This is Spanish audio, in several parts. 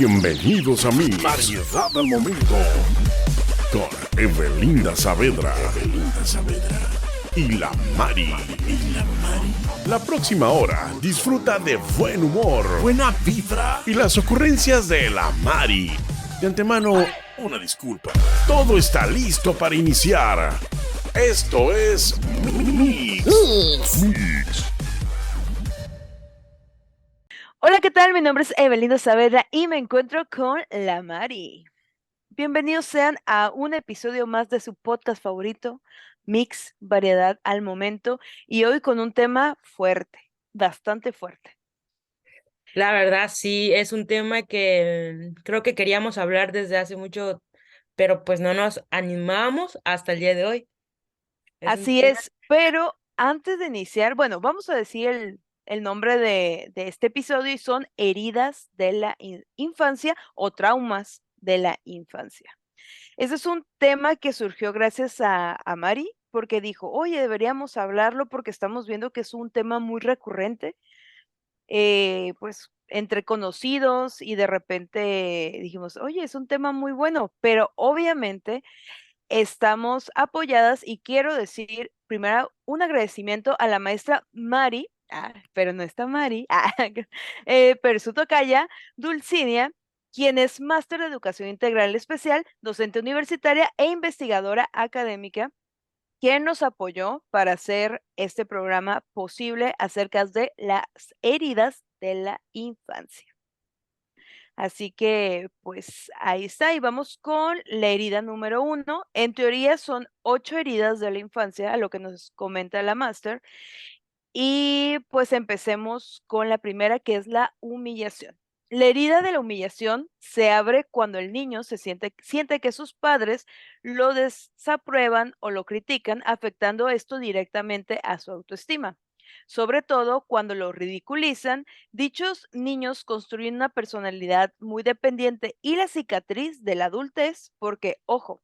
Bienvenidos a mi Variedad al Momento con Evelinda Saavedra. Y la Mari. La próxima hora disfruta de buen humor, buena vibra y las ocurrencias de la Mari. De antemano, una disculpa. Todo está listo para iniciar. Esto es Mix. Hola, ¿qué tal? Mi nombre es Evelinda Saavedra y me encuentro con la Mari. Bienvenidos sean a un episodio más de su podcast favorito, Mix, Variedad al Momento, y hoy con un tema fuerte, bastante fuerte. La verdad, sí, es un tema que creo que queríamos hablar desde hace mucho, pero pues no nos animamos hasta el día de hoy. Así es, pero antes de iniciar, bueno, vamos a decir el nombre de este episodio y son heridas de la infancia o traumas de la infancia. Ese es un tema que surgió gracias a Mari, porque dijo, oye, deberíamos hablarlo porque estamos viendo que es un tema muy recurrente, pues entre conocidos y de repente dijimos, oye, es un tema muy bueno, pero obviamente estamos apoyadas y quiero decir primero un agradecimiento a la maestra Mari, pero no está Mari, pero su tocaya, Dulcinia, quien es máster de educación integral especial, docente universitaria e investigadora académica, quien nos apoyó para hacer este programa posible acerca de las heridas de la infancia. Así que, pues ahí está, y vamos con la herida número 1. En teoría son 8 heridas de la infancia, a lo que nos comenta la máster. Y pues empecemos con la primera, que es la humillación. La herida de la humillación se abre cuando el niño siente que sus padres lo desaprueban o lo critican, afectando esto directamente a su autoestima. Sobre todo cuando lo ridiculizan, dichos niños construyen una personalidad muy dependiente y la cicatriz de la adultez, porque, ojo,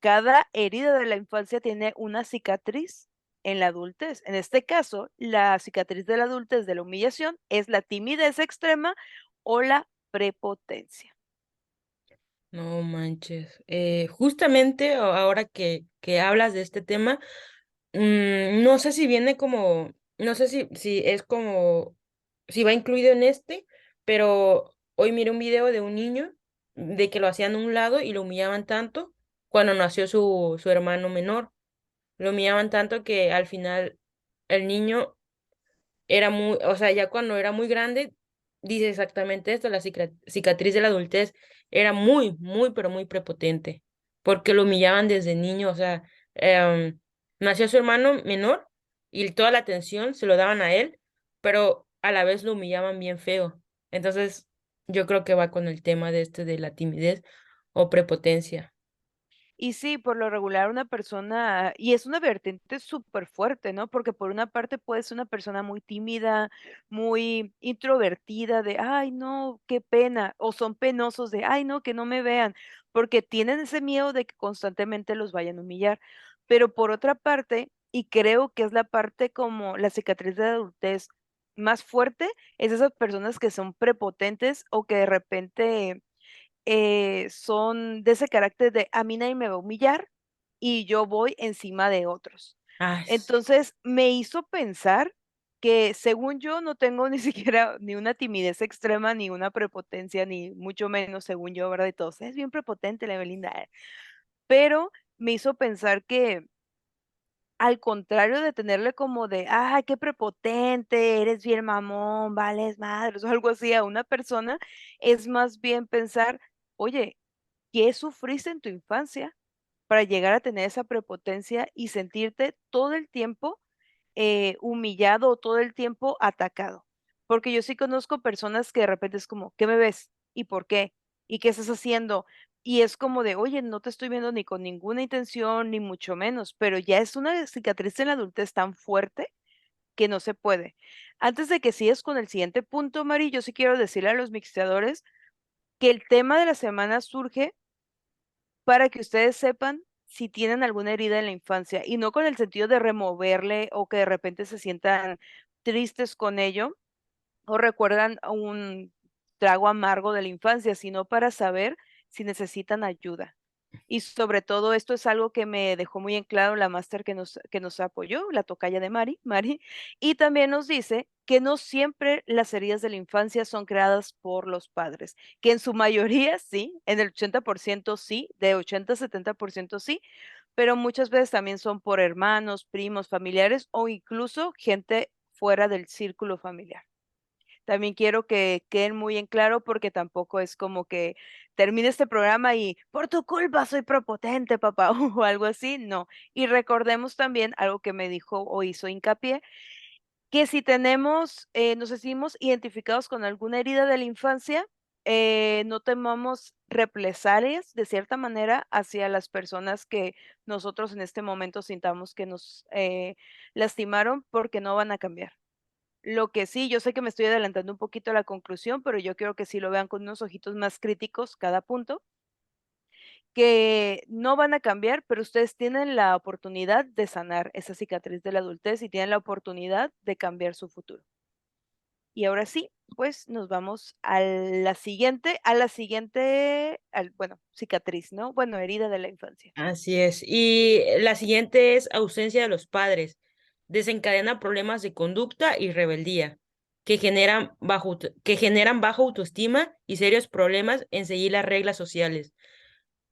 cada herida de la infancia tiene una cicatriz en la adultez. En este caso, la cicatriz de la adultez de la humillación es la timidez extrema o la prepotencia. No manches. Justamente ahora que hablas de este tema, no sé si viene como, no sé si es como, si va incluido en este, pero hoy miré un video de un niño de que lo hacían a un lado y lo humillaban tanto cuando nació su hermano menor. Lo humillaban tanto que al final el niño era muy, o sea, ya cuando era muy grande, dice exactamente esto, la cicatriz de la adultez era muy, muy, pero muy prepotente, porque lo humillaban desde niño, o sea, nació su hermano menor y toda la atención se lo daban a él, pero a la vez lo humillaban bien feo. Entonces, yo creo que va con el tema de este de la timidez o prepotencia. Y sí, por lo regular una persona, y es una vertiente súper fuerte, ¿no? Porque por una parte puede ser una persona muy tímida, muy introvertida, de, ay, no, qué pena, o son penosos de, ay, no, que no me vean, porque tienen ese miedo de que constantemente los vayan a humillar. Pero por otra parte, y creo que es la parte como la cicatriz de la adultez más fuerte, es esas personas que son prepotentes o que de repente son de ese carácter de a mí nadie me va a humillar y yo voy encima de otros. Ay, Entonces, me hizo pensar que según yo no tengo ni siquiera ni una timidez extrema, ni una prepotencia, ni mucho menos según yo, ¿verdad? Y todos, es bien prepotente la Belinda, pero me hizo pensar que al contrario de tenerle como de, ay, qué prepotente, eres bien mamón, vales madres, o algo así a una persona, es más bien pensar, oye, ¿qué sufriste en tu infancia para llegar a tener esa prepotencia y sentirte todo el tiempo humillado o todo el tiempo atacado? Porque yo sí conozco personas que de repente es como, ¿qué me ves? ¿Y por qué? ¿Y qué estás haciendo? Y es como de, oye, no te estoy viendo ni con ninguna intención, ni mucho menos, pero ya es una cicatriz en la adultez tan fuerte que no se puede. Antes de que sigas con el siguiente punto, Mari, yo sí quiero decirle a los mixteadores que el tema de la semana surge para que ustedes sepan si tienen alguna herida en la infancia y no con el sentido de removerle o que de repente se sientan tristes con ello o recuerdan trago amargo de la infancia, sino para saber si necesitan ayuda. Y sobre todo esto es algo que me dejó muy en claro la máster que nos apoyó, la tocaya de Mari, y también nos dice que no siempre las heridas de la infancia son creadas por los padres, que en su mayoría sí, en el 80% sí, de 80 a 70% sí, pero muchas veces también son por hermanos, primos, familiares o incluso gente fuera del círculo familiar. También quiero que queden muy en claro, porque tampoco es como que termine este programa y por tu culpa soy prepotente, papá, o algo así, no. Y recordemos también algo que me dijo o hizo hincapié, que si tenemos, nos sentimos identificados con alguna herida de la infancia, no temamos represalias de cierta manera hacia las personas que nosotros en este momento sintamos que nos lastimaron, porque no van a cambiar. Lo que sí, yo sé que me estoy adelantando un poquito a la conclusión, pero yo quiero que sí lo vean con unos ojitos más críticos cada punto, que no van a cambiar, pero ustedes tienen la oportunidad de sanar esa cicatriz de la adultez y tienen la oportunidad de cambiar su futuro. Y ahora sí, pues nos vamos a la siguiente, bueno, cicatriz, ¿no? Bueno, herida de la infancia. Así es. Y la siguiente es ausencia de los padres. Desencadena problemas de conducta y rebeldía, que generan baja autoestima y serios problemas en seguir las reglas sociales.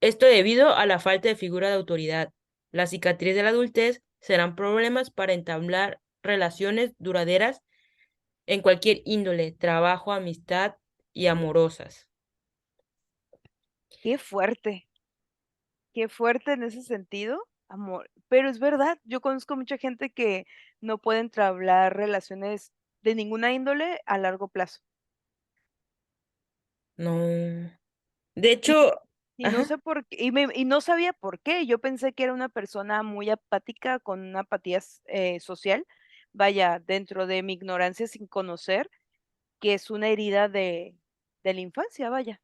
Esto debido a la falta de figura de autoridad. La cicatriz de la adultez serán problemas para entablar relaciones duraderas en cualquier índole, trabajo, amistad y amorosas. Qué fuerte. Qué fuerte en ese sentido, amor. Pero es verdad, yo conozco mucha gente que no puede entablar relaciones de ninguna índole a largo plazo. No. De Y, hecho, y no ajá. sé por qué, y no sabía por qué. Yo pensé que era una persona muy apática, con una apatía social. Vaya, dentro de mi ignorancia sin conocer, que es una herida de la infancia, vaya.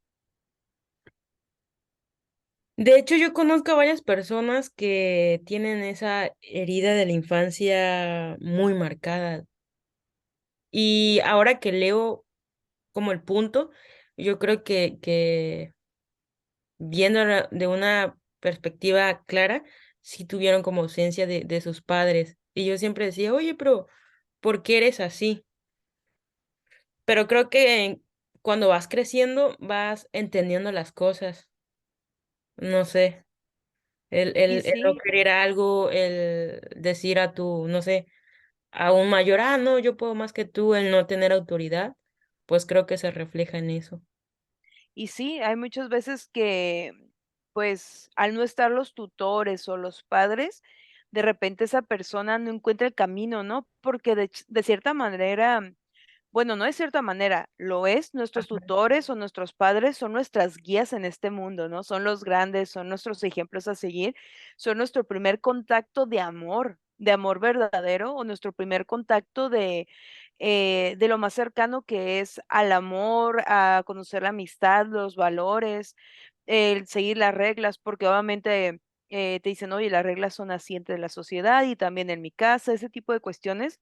De hecho, yo conozco a varias personas que tienen esa herida de la infancia muy marcada. Y ahora que leo como el punto, yo creo que viéndolo de una perspectiva clara, sí tuvieron como ausencia de sus padres. Y yo siempre decía, oye, pero ¿por qué eres así? Pero creo que cuando vas creciendo, vas entendiendo las cosas. No sé. Y El no sí, querer algo, el decir a tu, no sé, a un mayor, ah, no, yo puedo más que tú, el no tener autoridad, pues creo que se refleja en eso. y sí, hay muchas veces que, pues, al no estar los tutores o los padres, de repente esa persona no encuentra el camino, ¿no? Porque de cierta manera, bueno, no de cierta manera, lo es, nuestros tutores o nuestros padres son nuestras guías en este mundo, ¿no? Son los grandes, son nuestros ejemplos a seguir, son nuestro primer contacto de amor verdadero, o nuestro primer contacto de lo más cercano que es al amor, a conocer la amistad, los valores, el seguir las reglas, porque obviamente te dicen, oye, las reglas son así entre la sociedad y también en mi casa, ese tipo de cuestiones.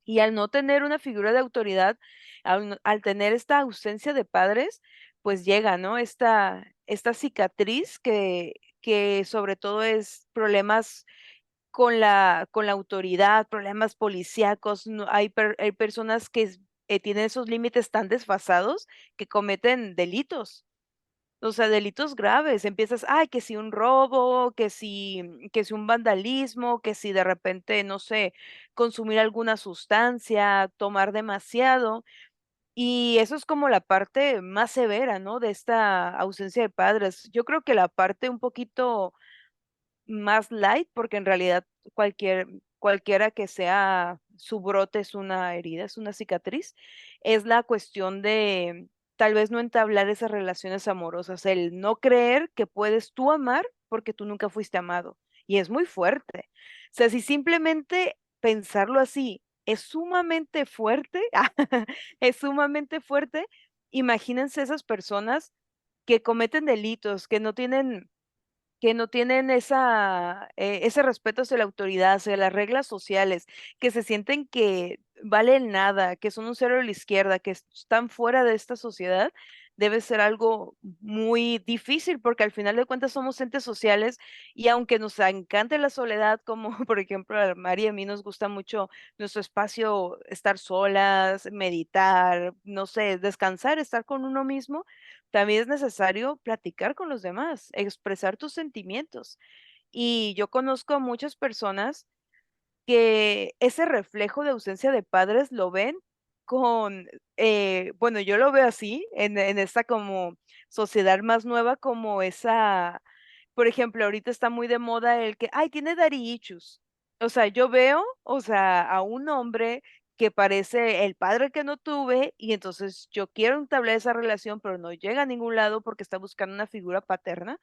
Y al no tener una figura de autoridad, al tener esta ausencia de padres, pues llega, ¿no? Esta cicatriz que sobre todo es problemas con la autoridad, problemas policíacos. Hay personas que tienen esos límites tan desfasados que cometen delitos. O sea, delitos graves. Empiezas, ay, que si un robo, que si un vandalismo, que si de repente, no sé, consumir alguna sustancia, tomar demasiado. Y eso es como la parte más severa, ¿no? De esta ausencia de padres. Yo creo que la parte un poquito más light, porque en realidad cualquiera que sea su brote es una herida, es una cicatriz, es la cuestión de tal vez no entablar esas relaciones amorosas, el no creer que puedes tú amar porque tú nunca fuiste amado. Y es muy fuerte. O sea, si simplemente pensarlo así es sumamente fuerte, es sumamente fuerte, imagínense esas personas que cometen delitos, que no tienen que no tienen ese respeto hacia la autoridad, hacia las reglas sociales, que se sienten que valen nada, que son un cero a la izquierda, que están fuera de esta sociedad, debe ser algo muy difícil porque al final de cuentas somos entes sociales y aunque nos encante la soledad, como por ejemplo a Mari y a mí nos gusta mucho nuestro espacio, estar solas, meditar, no sé, descansar, estar con uno mismo, también es necesario platicar con los demás, expresar tus sentimientos. Y yo conozco a muchas personas que ese reflejo de ausencia de padres lo ven con, bueno, yo lo veo así, en esta como sociedad más nueva, como esa, por ejemplo, ahorita está muy de moda el que, ay, tiene daddy issues. O sea, yo veo, o sea, a un hombre que parece el padre que no tuve y entonces yo quiero entablar esa relación, pero no llega a ningún lado porque está buscando una figura paterna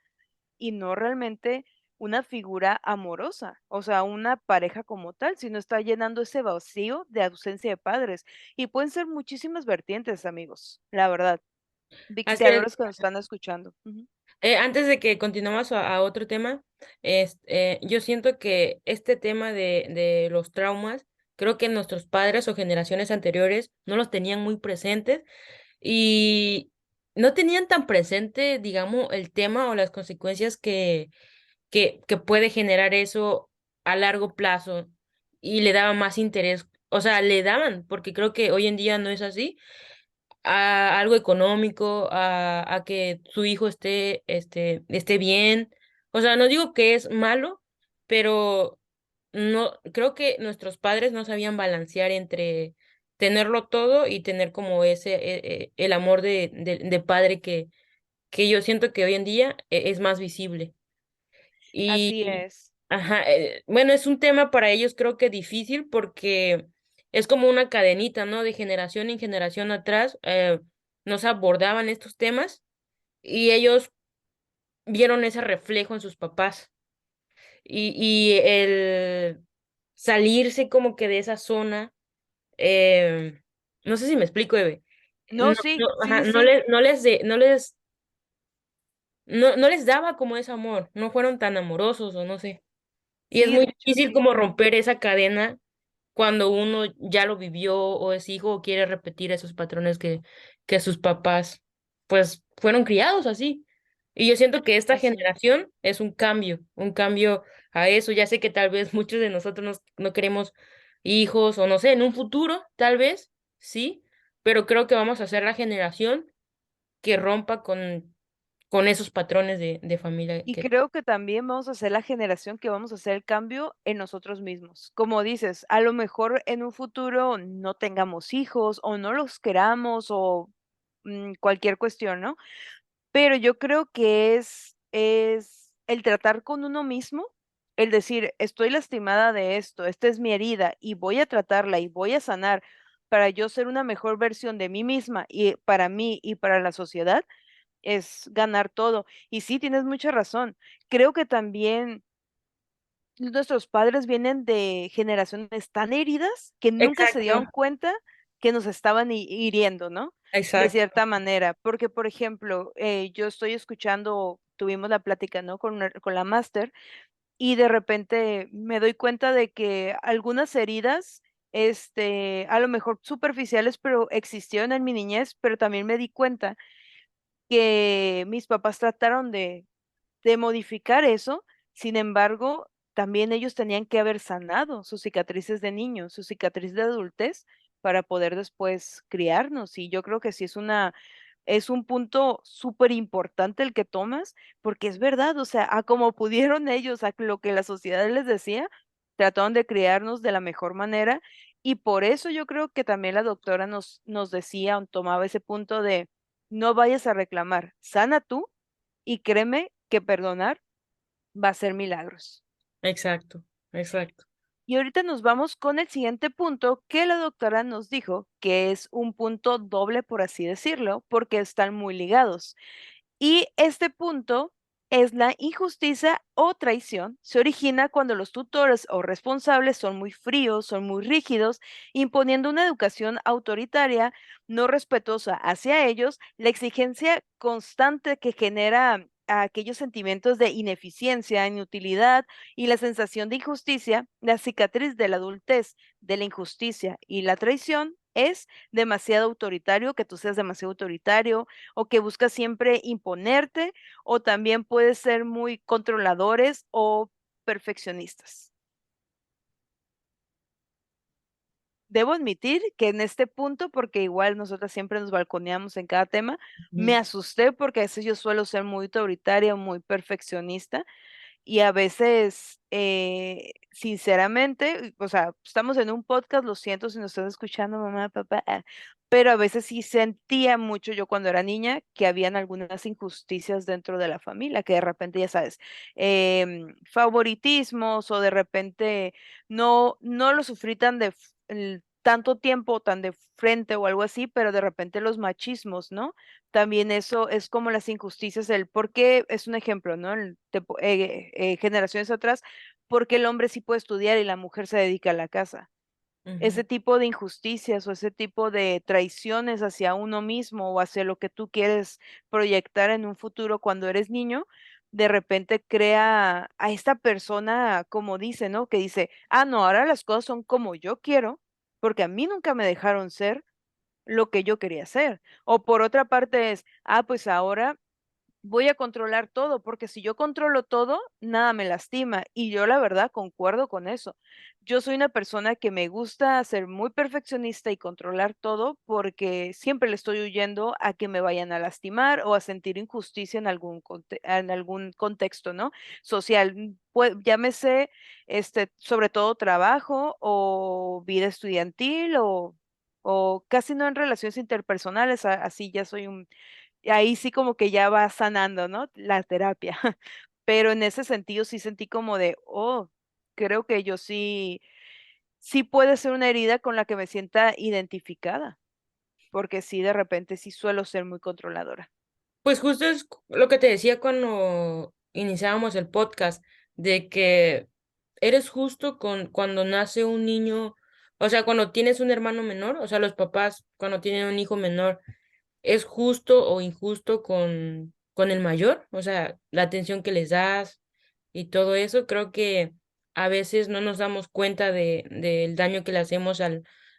y no realmente una figura amorosa, o sea, una pareja como tal, sino está llenando ese vacío de ausencia de padres. Y pueden ser muchísimas vertientes, amigos, la verdad, Así es. dictadores que nos están escuchando. Ujú. Antes de que continuemos a otro tema, yo siento que este tema de los traumas, creo que nuestros padres o generaciones anteriores no los tenían muy presentes y no tenían tan presente, digamos, el tema o las consecuencias que puede generar eso a largo plazo y le daban más interés, o sea, le daban, porque creo que hoy en día no es así, a algo económico, a que su hijo esté bien. O sea, no digo que es malo, pero no, creo que nuestros padres no sabían balancear entre tenerlo todo y tener como el amor de padre que yo siento que hoy en día es más visible. Así Y, es. ajá, bueno, es un tema para ellos creo que difícil porque es como una cadenita, ¿no? De generación en generación atrás, nos abordaban estos temas y ellos vieron ese reflejo en sus papás. Y el salirse como que de esa zona, eh, no sé si me explico, Eve. No, sí, sí, Ajá, sí, sí, no les daba como ese amor, no fueron tan amorosos o no sé. Y es sí, muy de hecho difícil sí. como romper esa cadena cuando uno ya lo vivió o es hijo o quiere repetir esos patrones que sus papás pues fueron criados así. Y yo siento que esta Así es. generación es un cambio a eso. Ya sé que tal vez muchos de nosotros no queremos hijos o no sé, en un futuro tal vez, sí, pero creo que vamos a ser la generación que rompa con esos patrones de familia Y que... creo que también vamos a ser la generación que vamos a hacer el cambio en nosotros mismos. Como dices, a lo mejor en un futuro no tengamos hijos o no los queramos o cualquier cuestión, ¿no? Pero yo creo que es el tratar con uno mismo, el decir, estoy lastimada de esto, esta es mi herida y voy a tratarla y voy a sanar para yo ser una mejor versión de mí misma y para mí y para la sociedad es ganar todo. Y sí, tienes mucha razón. Creo que también nuestros padres vienen de generaciones tan heridas que nunca se Exacto, dieron cuenta que nos estaban hiriendo, ¿no? De exacto. cierta manera. Porque, por ejemplo, yo estoy escuchando, tuvimos la plática, ¿no? Con la máster y de repente me doy cuenta de que algunas heridas, a lo mejor superficiales, pero existieron en mi niñez, pero también me di cuenta que mis papás trataron de modificar eso, sin embargo, también ellos tenían que haber sanado sus cicatrices de niño, su cicatriz de adultez, para poder después criarnos. Y yo creo que sí es un punto súper importante el que tomas, porque es verdad, o sea, a como pudieron ellos, a lo que la sociedad les decía, trataron de criarnos de la mejor manera. Y por eso yo creo que también la doctora nos decía, o tomaba ese punto de no vayas a reclamar, sana tú y créeme que perdonar va a ser milagros. Exacto, exacto. Y ahorita nos vamos con el siguiente punto que la doctora nos dijo que es un punto doble, por así decirlo, porque están muy ligados. Y este punto es la injusticia o traición. Se origina cuando los tutores o responsables son muy fríos, son muy rígidos, imponiendo una educación autoritaria, no respetuosa hacia ellos, la exigencia constante que genera a aquellos sentimientos de ineficiencia, inutilidad y la sensación de injusticia, la cicatriz de la adultez, de la injusticia y la traición es demasiado autoritario, que tú seas demasiado autoritario o que buscas siempre imponerte, o también puedes ser muy controladores o perfeccionistas. Debo admitir que en este punto, porque igual nosotras siempre nos balconeamos en cada tema, me Ujú. asusté porque a veces yo suelo ser muy autoritaria, muy perfeccionista y a veces, sinceramente, o sea, estamos en un podcast, lo siento si nos estás escuchando, mamá, papá, pero a veces sí sentía mucho yo cuando era niña que habían algunas injusticias dentro de la familia, que de repente, ya sabes, favoritismos o de repente no lo sufrí tan tanto tiempo, tan de frente o algo así, pero de repente los machismos, ¿no? También eso es como las injusticias, el por qué es un ejemplo, ¿no? Generaciones atrás, porque el hombre sí puede estudiar y la mujer se dedica a la casa. Ujú. Ese tipo de injusticias o ese tipo de traiciones hacia uno mismo o hacia lo que tú quieres proyectar en un futuro cuando eres niño, de repente crea a esta persona, como dice, ¿no? Que dice, ah, no, ahora las cosas son como yo quiero, porque a mí nunca me dejaron ser lo que yo quería hacer. O por otra parte es, ah, pues ahora voy a controlar todo, porque si yo controlo todo, nada me lastima. Y yo la verdad concuerdo con eso. Yo soy una persona que me gusta ser muy perfeccionista y controlar todo porque siempre le estoy huyendo a que me vayan a lastimar o a sentir injusticia en algún contexto, ¿no? Social. Llámese, sobre todo trabajo o vida estudiantil o casi no en relaciones interpersonales, así ya soy ahí sí como que ya va sanando, ¿no? La terapia. Pero en ese sentido sí sentí como de, oh, creo que yo sí puede ser una herida con la que me sienta identificada, porque sí, de repente sí suelo ser muy controladora. Pues justo es lo que te decía cuando iniciábamos el podcast, de que eres justo con cuando nace un niño, o sea, cuando tienes un hermano menor, o sea, los papás cuando tienen un hijo menor, ¿es justo o injusto con el mayor? O sea, la atención que les das y todo eso, creo que a veces no nos damos cuenta del daño que le hacemos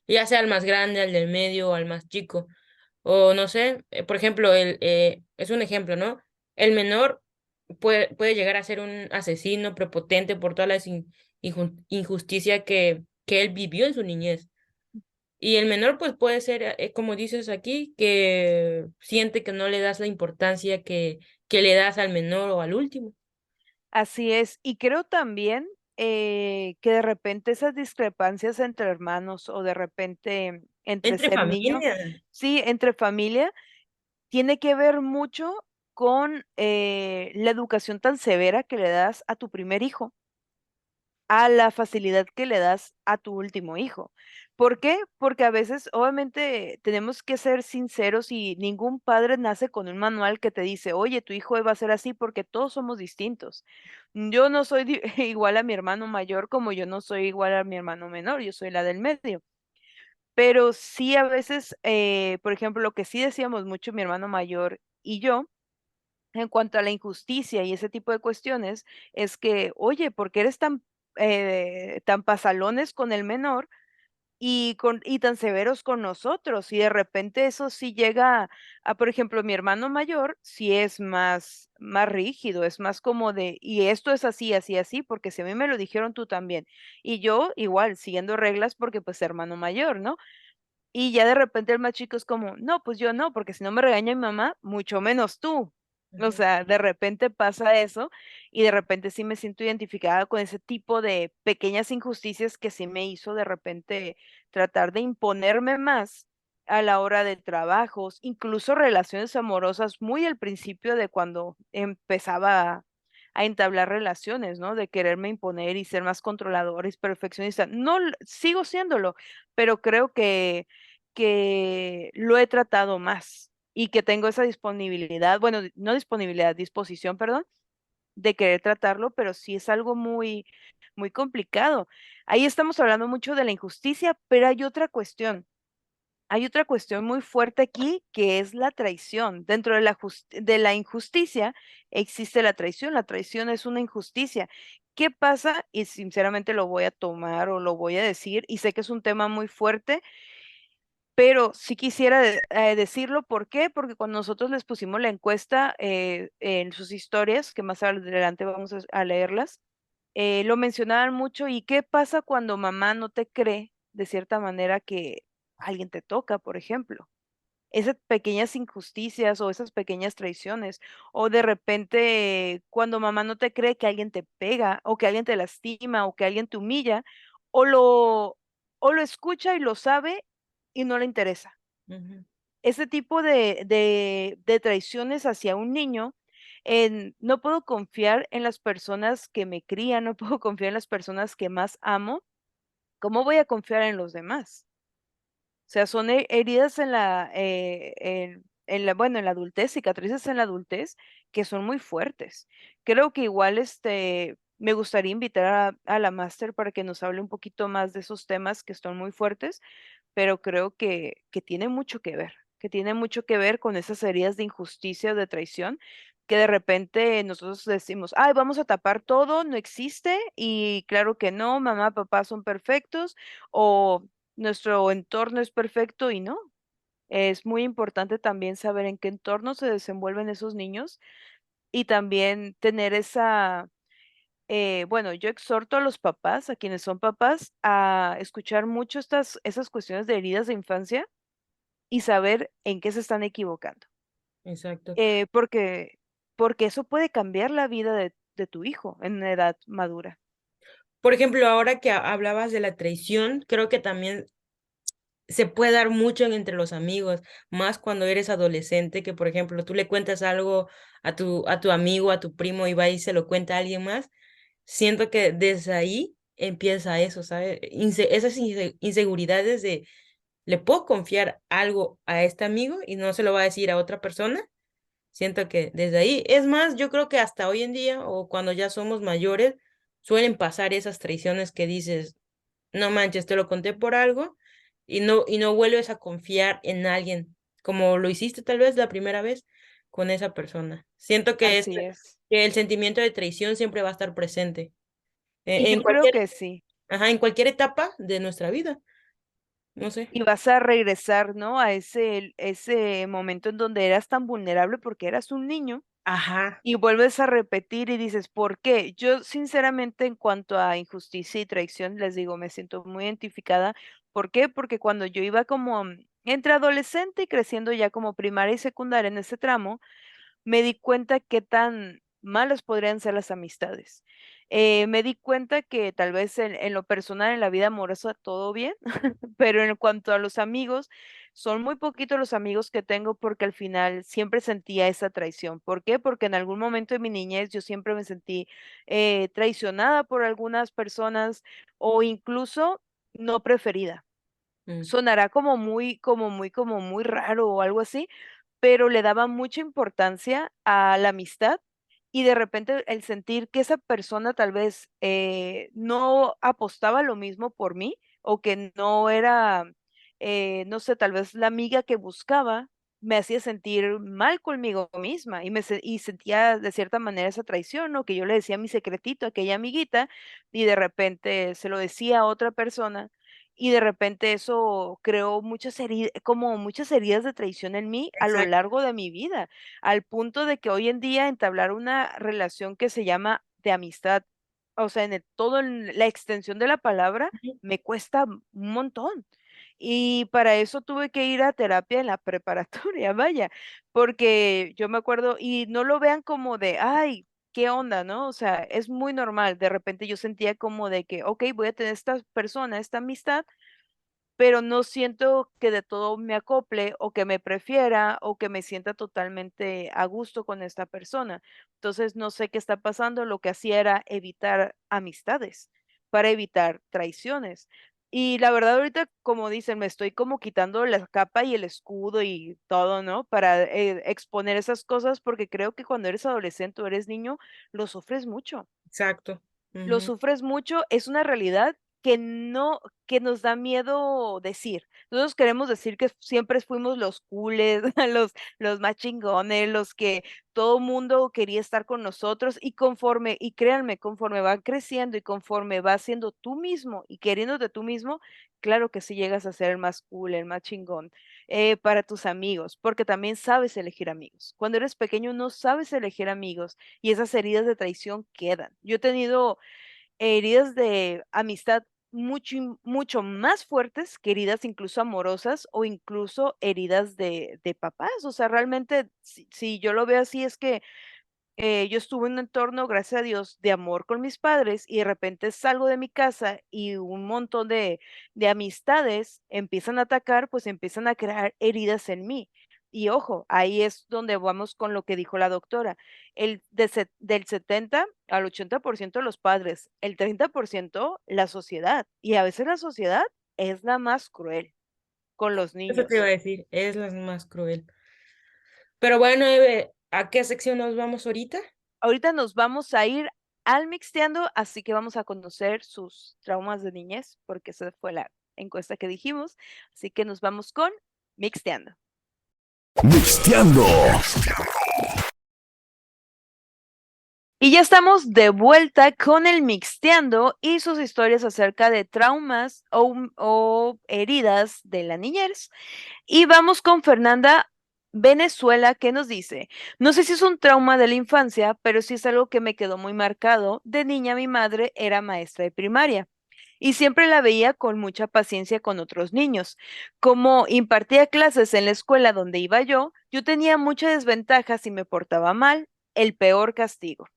ya sea al más grande, al del medio o al más chico. O no sé, por ejemplo, es un ejemplo, ¿no? El menor puede llegar a ser un asesino prepotente por toda la injusticia que él vivió en su niñez. Y el menor, pues puede ser, como dices aquí, que siente que no le das la importancia que le das al menor o al último. Así es, y creo también que de repente esas discrepancias entre hermanos o de repente entre Entre ser niño, familia. sí, entre familia, tiene que ver mucho con la educación tan severa que le das a tu primer hijo, a la facilidad que le das a tu último hijo. ¿Por qué? Porque a veces, obviamente, tenemos que ser sinceros y ningún padre nace con un manual que te dice, oye, tu hijo va a ser así porque todos somos distintos. Yo no soy igual a mi hermano mayor como yo no soy igual a mi hermano menor, yo soy la del medio. Pero sí a veces, por ejemplo, lo que sí decíamos mucho mi hermano mayor y yo, en cuanto a la injusticia y ese tipo de cuestiones, es que, oye, ¿por qué eres tan pasalones con el menor y tan severos con nosotros? Y de repente eso sí llega por ejemplo, mi hermano mayor sí es más rígido, es más como de, y esto es así, así, así, porque si a mí me lo dijeron tú también. Y yo igual, siguiendo reglas porque pues hermano mayor, ¿no? Y ya de repente el más chico es como, no, pues yo no, porque si no me regaña mi mamá, mucho menos tú. O Ujú. sea, de repente pasa eso y de repente sí me siento identificada con ese tipo de pequeñas injusticias que sí me hizo de repente tratar de imponerme más a la hora de trabajos, incluso relaciones amorosas, muy al principio de cuando empezaba a entablar relaciones, ¿no? De quererme imponer y ser más controladora y perfeccionista. No, sigo siéndolo, pero creo que lo he tratado más y que tengo esa disponibilidad, bueno, no disponibilidad, disposición, perdón, de querer tratarlo, pero sí es algo muy complicado. Ahí estamos hablando mucho de la injusticia, pero hay otra cuestión. hay otra cuestión muy fuerte aquí que es la traición. Dentro de de la injusticia existe la traición. La traición es una injusticia. ¿Qué pasa? Y sinceramente lo voy a tomar o lo voy a decir, y sé que es un tema muy fuerte, pero sí quisiera decirlo. ¿Por qué? Porque cuando nosotros les pusimos la encuesta en sus historias, que más adelante vamos a leerlas, lo mencionaban mucho. ¿Y qué pasa cuando mamá no te cree de cierta manera que alguien te toca, por ejemplo? Esas pequeñas injusticias o esas pequeñas traiciones, o de repente cuando mamá no te cree que alguien te pega, o que alguien te lastima, o que alguien te humilla, o lo escucha y lo sabe y no le interesa. Ujú. Ese tipo de traiciones hacia un niño, no puedo confiar en las personas que me crían, no puedo confiar en las personas que más amo, ¿cómo voy a confiar en los demás? O sea, son heridas bueno, en la adultez, cicatrices en la adultez que son muy fuertes. Creo que igual, me gustaría invitar a la máster para que nos hable un poquito más de esos temas que son muy fuertes, pero creo que tiene mucho que ver, que tiene mucho que ver con esas heridas de injusticia o de traición, que de repente nosotros decimos: "Ay, vamos a tapar todo, no existe", y claro que no, mamá, papá son perfectos, o nuestro entorno es perfecto y no. Es muy importante también saber en qué entorno se desenvuelven esos niños y también tener bueno, yo exhorto a los papás, a quienes son papás, a escuchar mucho esas cuestiones de heridas de infancia y saber en qué se están equivocando. Exacto. Porque, porque eso puede cambiar la vida de tu hijo en una edad madura. Por ejemplo, ahora que hablabas de la traición, creo que también se puede dar mucho entre los amigos, más cuando eres adolescente, que por ejemplo, tú le cuentas algo a tu amigo, a tu primo y va y se lo cuenta a alguien más. Siento que desde ahí empieza eso, ¿sabes? Esas inseguridades de, ¿le puedo confiar algo a este amigo y no se lo va a decir a otra persona? Siento que desde ahí, es más, yo creo que hasta hoy en día o cuando ya somos mayores, suelen pasar esas traiciones que dices, no manches, te lo conté por algo y no vuelves a confiar en alguien como lo hiciste tal vez la primera vez con esa persona. Siento que, Así es. que el sentimiento de traición siempre va a estar presente Y en yo creo cualquier, que sí. ajá, en cualquier etapa de nuestra vida. No sé. Y vas a regresar, ¿no? A ese momento en donde eras tan vulnerable porque eras un niño. Ajá. Y vuelves a repetir y dices: "¿Por qué?". Yo, sinceramente, en cuanto a injusticia y traición, les digo, me siento muy identificada. ¿Por qué? Porque cuando yo iba como entre adolescente y creciendo ya como primaria y secundaria en ese tramo, me di cuenta qué tan malas podrían ser las amistades. Me di cuenta que tal vez en lo personal, en la vida amorosa, todo bien, pero en cuanto a los amigos, son muy poquitos los amigos que tengo porque al final siempre sentía esa traición. ¿Por qué? Porque en algún momento de mi niñez yo siempre me sentí traicionada por algunas personas o incluso no preferida. Mm, Sonará como muy raro o algo así, pero le daba mucha importancia a la amistad y de repente el sentir que esa persona tal vez, no apostaba lo mismo por mí o que no era, no sé, tal vez la amiga que buscaba, me hacía sentir mal conmigo misma y y sentía de cierta manera esa traición, ¿no? Que yo le decía mi secretito a aquella amiguita y de repente se lo decía a otra persona y de repente eso creó como muchas heridas de traición en mí a lo exacto. largo de mi vida, al punto de que hoy en día entablar una relación que se llama de amistad, o sea, en la extensión de la palabra, Ujú. me cuesta un montón. Y para eso tuve que ir a terapia en la preparatoria, vaya, porque yo me acuerdo, y no lo vean como de, ay, ¿qué onda, no? O sea, es muy normal. De repente yo sentía como de que, okey, voy a tener esta persona, esta amistad, pero no siento que de todo me acople, o que me prefiera, o que me sienta totalmente a gusto con esta persona. Entonces, no sé qué está pasando, lo que hacía era evitar amistades, para evitar traiciones. Y la verdad, ahorita, como dicen, me estoy como quitando la capa y el escudo y todo, ¿no? Para, exponer esas cosas, porque creo que cuando eres adolescente o eres niño, lo sufres mucho. Exacto. Lo Ujú. sufres mucho, es una realidad que no, que nos da miedo decir. Nosotros queremos decir que siempre fuimos los cooles, los más chingones, los que todo mundo quería estar con nosotros y créanme, conforme van creciendo y conforme vas siendo tú mismo y queriéndote tú mismo, claro que sí llegas a ser el más cool, el más chingón para tus amigos, porque también sabes elegir amigos. Cuando eres pequeño no sabes elegir amigos y esas heridas de traición quedan. Yo he tenido heridas de amistad mucho más fuertes que heridas incluso amorosas o incluso heridas de papás. O sea, realmente, si yo lo veo así, es que yo estuve en un entorno, gracias a Dios, de amor con mis padres y de repente salgo de mi casa y un montón de amistades empiezan a atacar, pues empiezan a crear heridas en mí. Y ojo, ahí es donde vamos con lo que dijo la doctora. Del 70 al 80% los padres, el 30% la sociedad. Y a veces la sociedad es la más cruel con los Eso te iba a niños. decir, es la más cruel. Pero bueno, Eve, ¿a qué sección nos vamos ahorita? Ahorita nos vamos a ir al Mixteando, así que vamos a conocer sus traumas de niñez, porque esa fue la encuesta que dijimos. Así que nos vamos con Mixteando. Mixteando. Y ya estamos de vuelta con el Mixteando y sus historias acerca de traumas o heridas de la niñez. Y vamos con Fernanda Venezuela, que nos dice, no sé si es un trauma de la infancia, pero sí es algo que me quedó muy marcado. De niña mi madre era maestra de primaria y siempre la veía con mucha paciencia con otros niños. Como impartía clases en la escuela donde iba yo tenía mucha desventaja si me portaba mal, el peor castigo.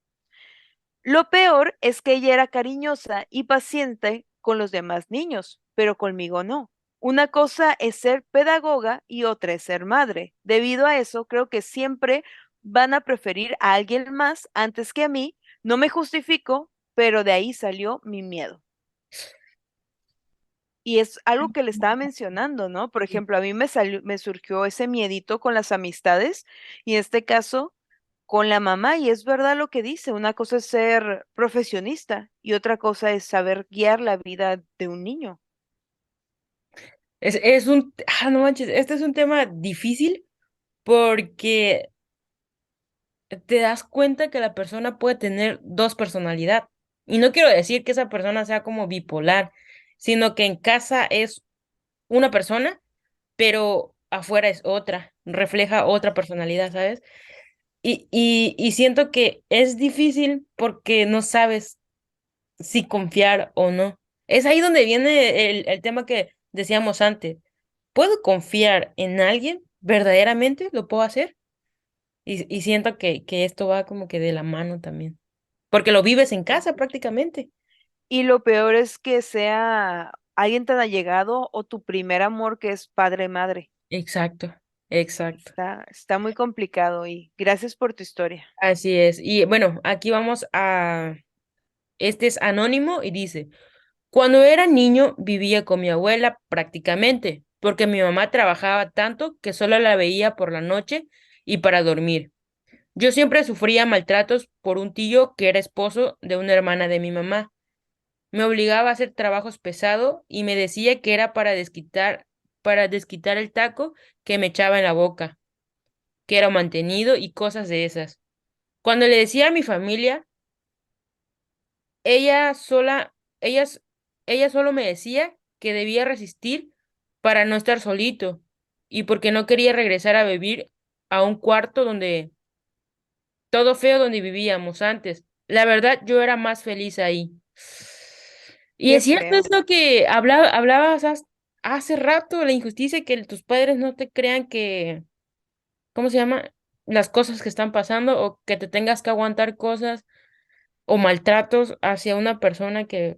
Lo peor es que ella era cariñosa y paciente con los demás niños, pero conmigo no. Una cosa es ser pedagoga y otra es ser madre. Debido a eso, creo que siempre van a preferir a alguien más antes que a mí. No me justifico, pero de ahí salió mi miedo. Y es algo que le estaba mencionando, ¿no? Por Sí. ejemplo, a mí me surgió ese miedito con las amistades y en este caso con la mamá, y es verdad lo que dice, una cosa es ser profesionista y otra cosa es saber guiar la vida de un niño. No manches, este es un tema difícil porque te das cuenta que la persona puede tener dos personalidades. Y no quiero decir que esa persona sea como bipolar, sino que en casa es una persona, pero afuera es otra, refleja otra personalidad, ¿sabes? Y siento que es difícil porque no sabes si confiar o no. Es ahí donde viene el tema que decíamos antes. ¿Puedo confiar en alguien? ¿Verdaderamente lo puedo hacer? Y siento que esto va como que de la mano también. Porque lo vives en Sí. casa prácticamente. Y lo peor es que sea alguien tan allegado o tu primer amor que es padre-madre. Exacto, exacto. Está muy complicado y gracias por tu historia. Así es. Y bueno, aquí vamos a... Este es anónimo y dice, cuando era niño vivía con mi abuela prácticamente, porque mi mamá trabajaba tanto que solo la veía por la noche y para dormir. Yo siempre sufría maltratos por un tío que era esposo de una hermana de mi mamá. Me obligaba a hacer trabajos pesados y me decía que era para desquitar el taco que me echaba en la boca, que era mantenido y cosas de esas. Cuando le decía a mi familia, ella sola, ellas, ella solo me decía que debía resistir para no estar solito y porque no quería regresar a vivir a un cuarto donde todo feo donde vivíamos antes. La verdad, yo era más feliz ahí. Y Qué es cierto, es feo. lo que hablabas hace rato, la injusticia que tus padres no te crean que, ¿cómo se llama? Las cosas que están pasando o que te tengas que aguantar cosas o maltratos hacia una persona que,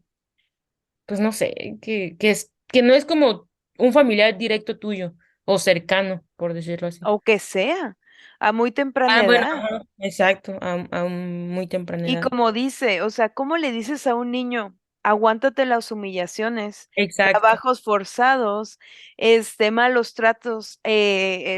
pues no sé, que no es como un familiar directo tuyo o cercano, por decirlo así. O que sea, a muy temprana Ah, bueno, edad. ajá, exacto, a un muy temprana Y edad. como dice, o sea, ¿cómo le dices a un niño, aguántate las humillaciones, Exacto. trabajos forzados, malos tratos,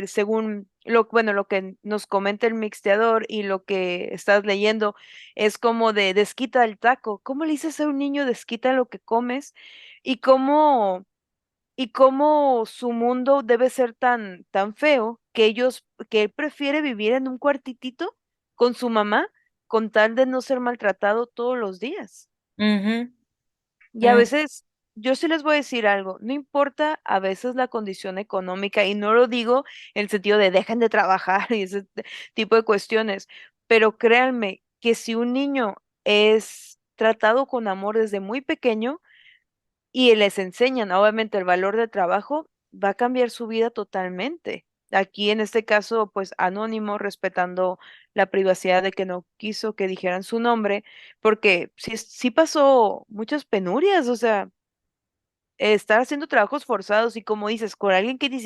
según bueno, lo que nos comenta el mixteador y lo que estás leyendo es como de desquita el taco. ¿Cómo le dices a un niño desquita lo que comes? Y cómo su mundo debe ser tan feo que él prefiere vivir en un cuartitito con su mamá con tal de no ser maltratado todos los días. Ujú, Y a mm, veces, yo sí les voy a decir algo, no importa a veces la condición económica, y no lo digo en el sentido de dejen de trabajar y ese tipo de cuestiones, pero créanme que si un niño es tratado con amor desde muy pequeño y les enseñan obviamente el valor del trabajo, va a cambiar su vida totalmente. Aquí en este caso, pues anónimo, respetando la privacidad de que no quiso que dijeran su nombre, porque sí pasó muchas penurias, o sea, estar haciendo trabajos forzados y como dices, con alguien que ni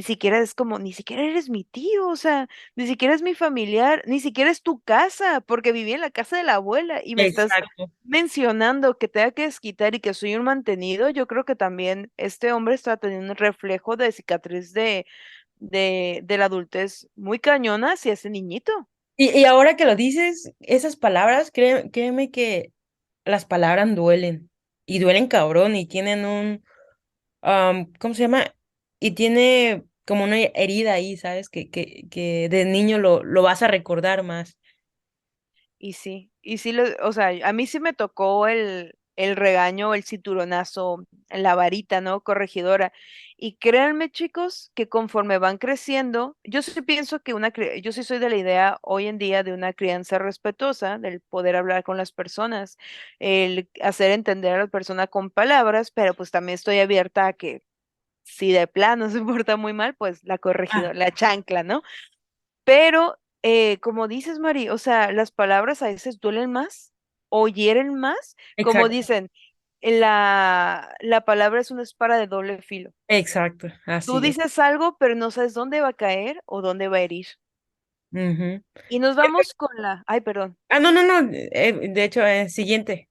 siquiera es como, ni siquiera eres mi tío, o sea, ni siquiera es mi familiar, ni siquiera es tu casa, porque viví en la casa de la abuela y me estás exacto. mencionando que tenga que desquitar y que soy un mantenido. Yo creo que también este hombre está teniendo un reflejo de cicatriz de la adultez muy cañona hacia ese niñito. Y ahora que lo dices, esas palabras, créeme que las palabras duelen. Y duelen cabrón y tienen ¿cómo se llama? Y tiene como una herida ahí, ¿sabes? Que de niño lo vas a recordar más. Y sí, o sea, a mí sí me tocó el regaño, el cinturonazo, la varita, ¿no? Corregidora. Y créanme, chicos, que conforme van creciendo, yo sí pienso que yo sí soy de la idea hoy en día de una crianza respetuosa, del poder hablar con las personas, el hacer entender a la persona con palabras, pero pues también estoy abierta a que si de plano se porta muy mal, pues la Ah, corregidora, la chancla, ¿no? Pero, como dices, Mari, o sea, las palabras a veces duelen más o hieren más. Como exacto, dicen, la palabra es una espada de doble filo. exacto, Tú así es. dices algo, pero no sabes dónde va a caer o dónde va a herir. Ujú. Y nos vamos con ay, perdón. No, no, no, de hecho, siguiente.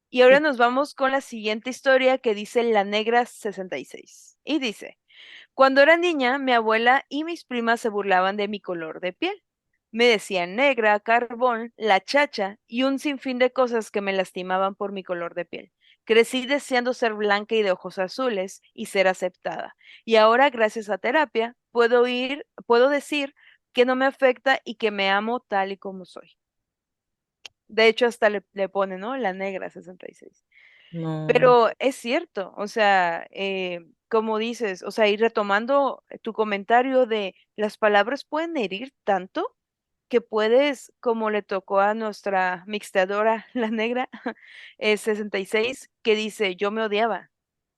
Y ahora nos vamos con la siguiente historia que dice La Negra 66. Y dice, cuando era niña, mi abuela y mis primas se burlaban de mi color de piel. Me decían negra, carbón, la chacha y un sinfín de cosas que me lastimaban por mi color de piel. Crecí deseando ser blanca y de ojos azules y ser aceptada. Y ahora, gracias a terapia, puedo decir que no me afecta y que me amo tal y como soy. De hecho, hasta le pone, ¿no? La negra 66. No, Pero es cierto, o sea, como dices, o sea, y retomando tu comentario de las palabras pueden herir tanto que puedes, como le tocó a nuestra mixteadora, la negra, 66, que dice, yo me odiaba,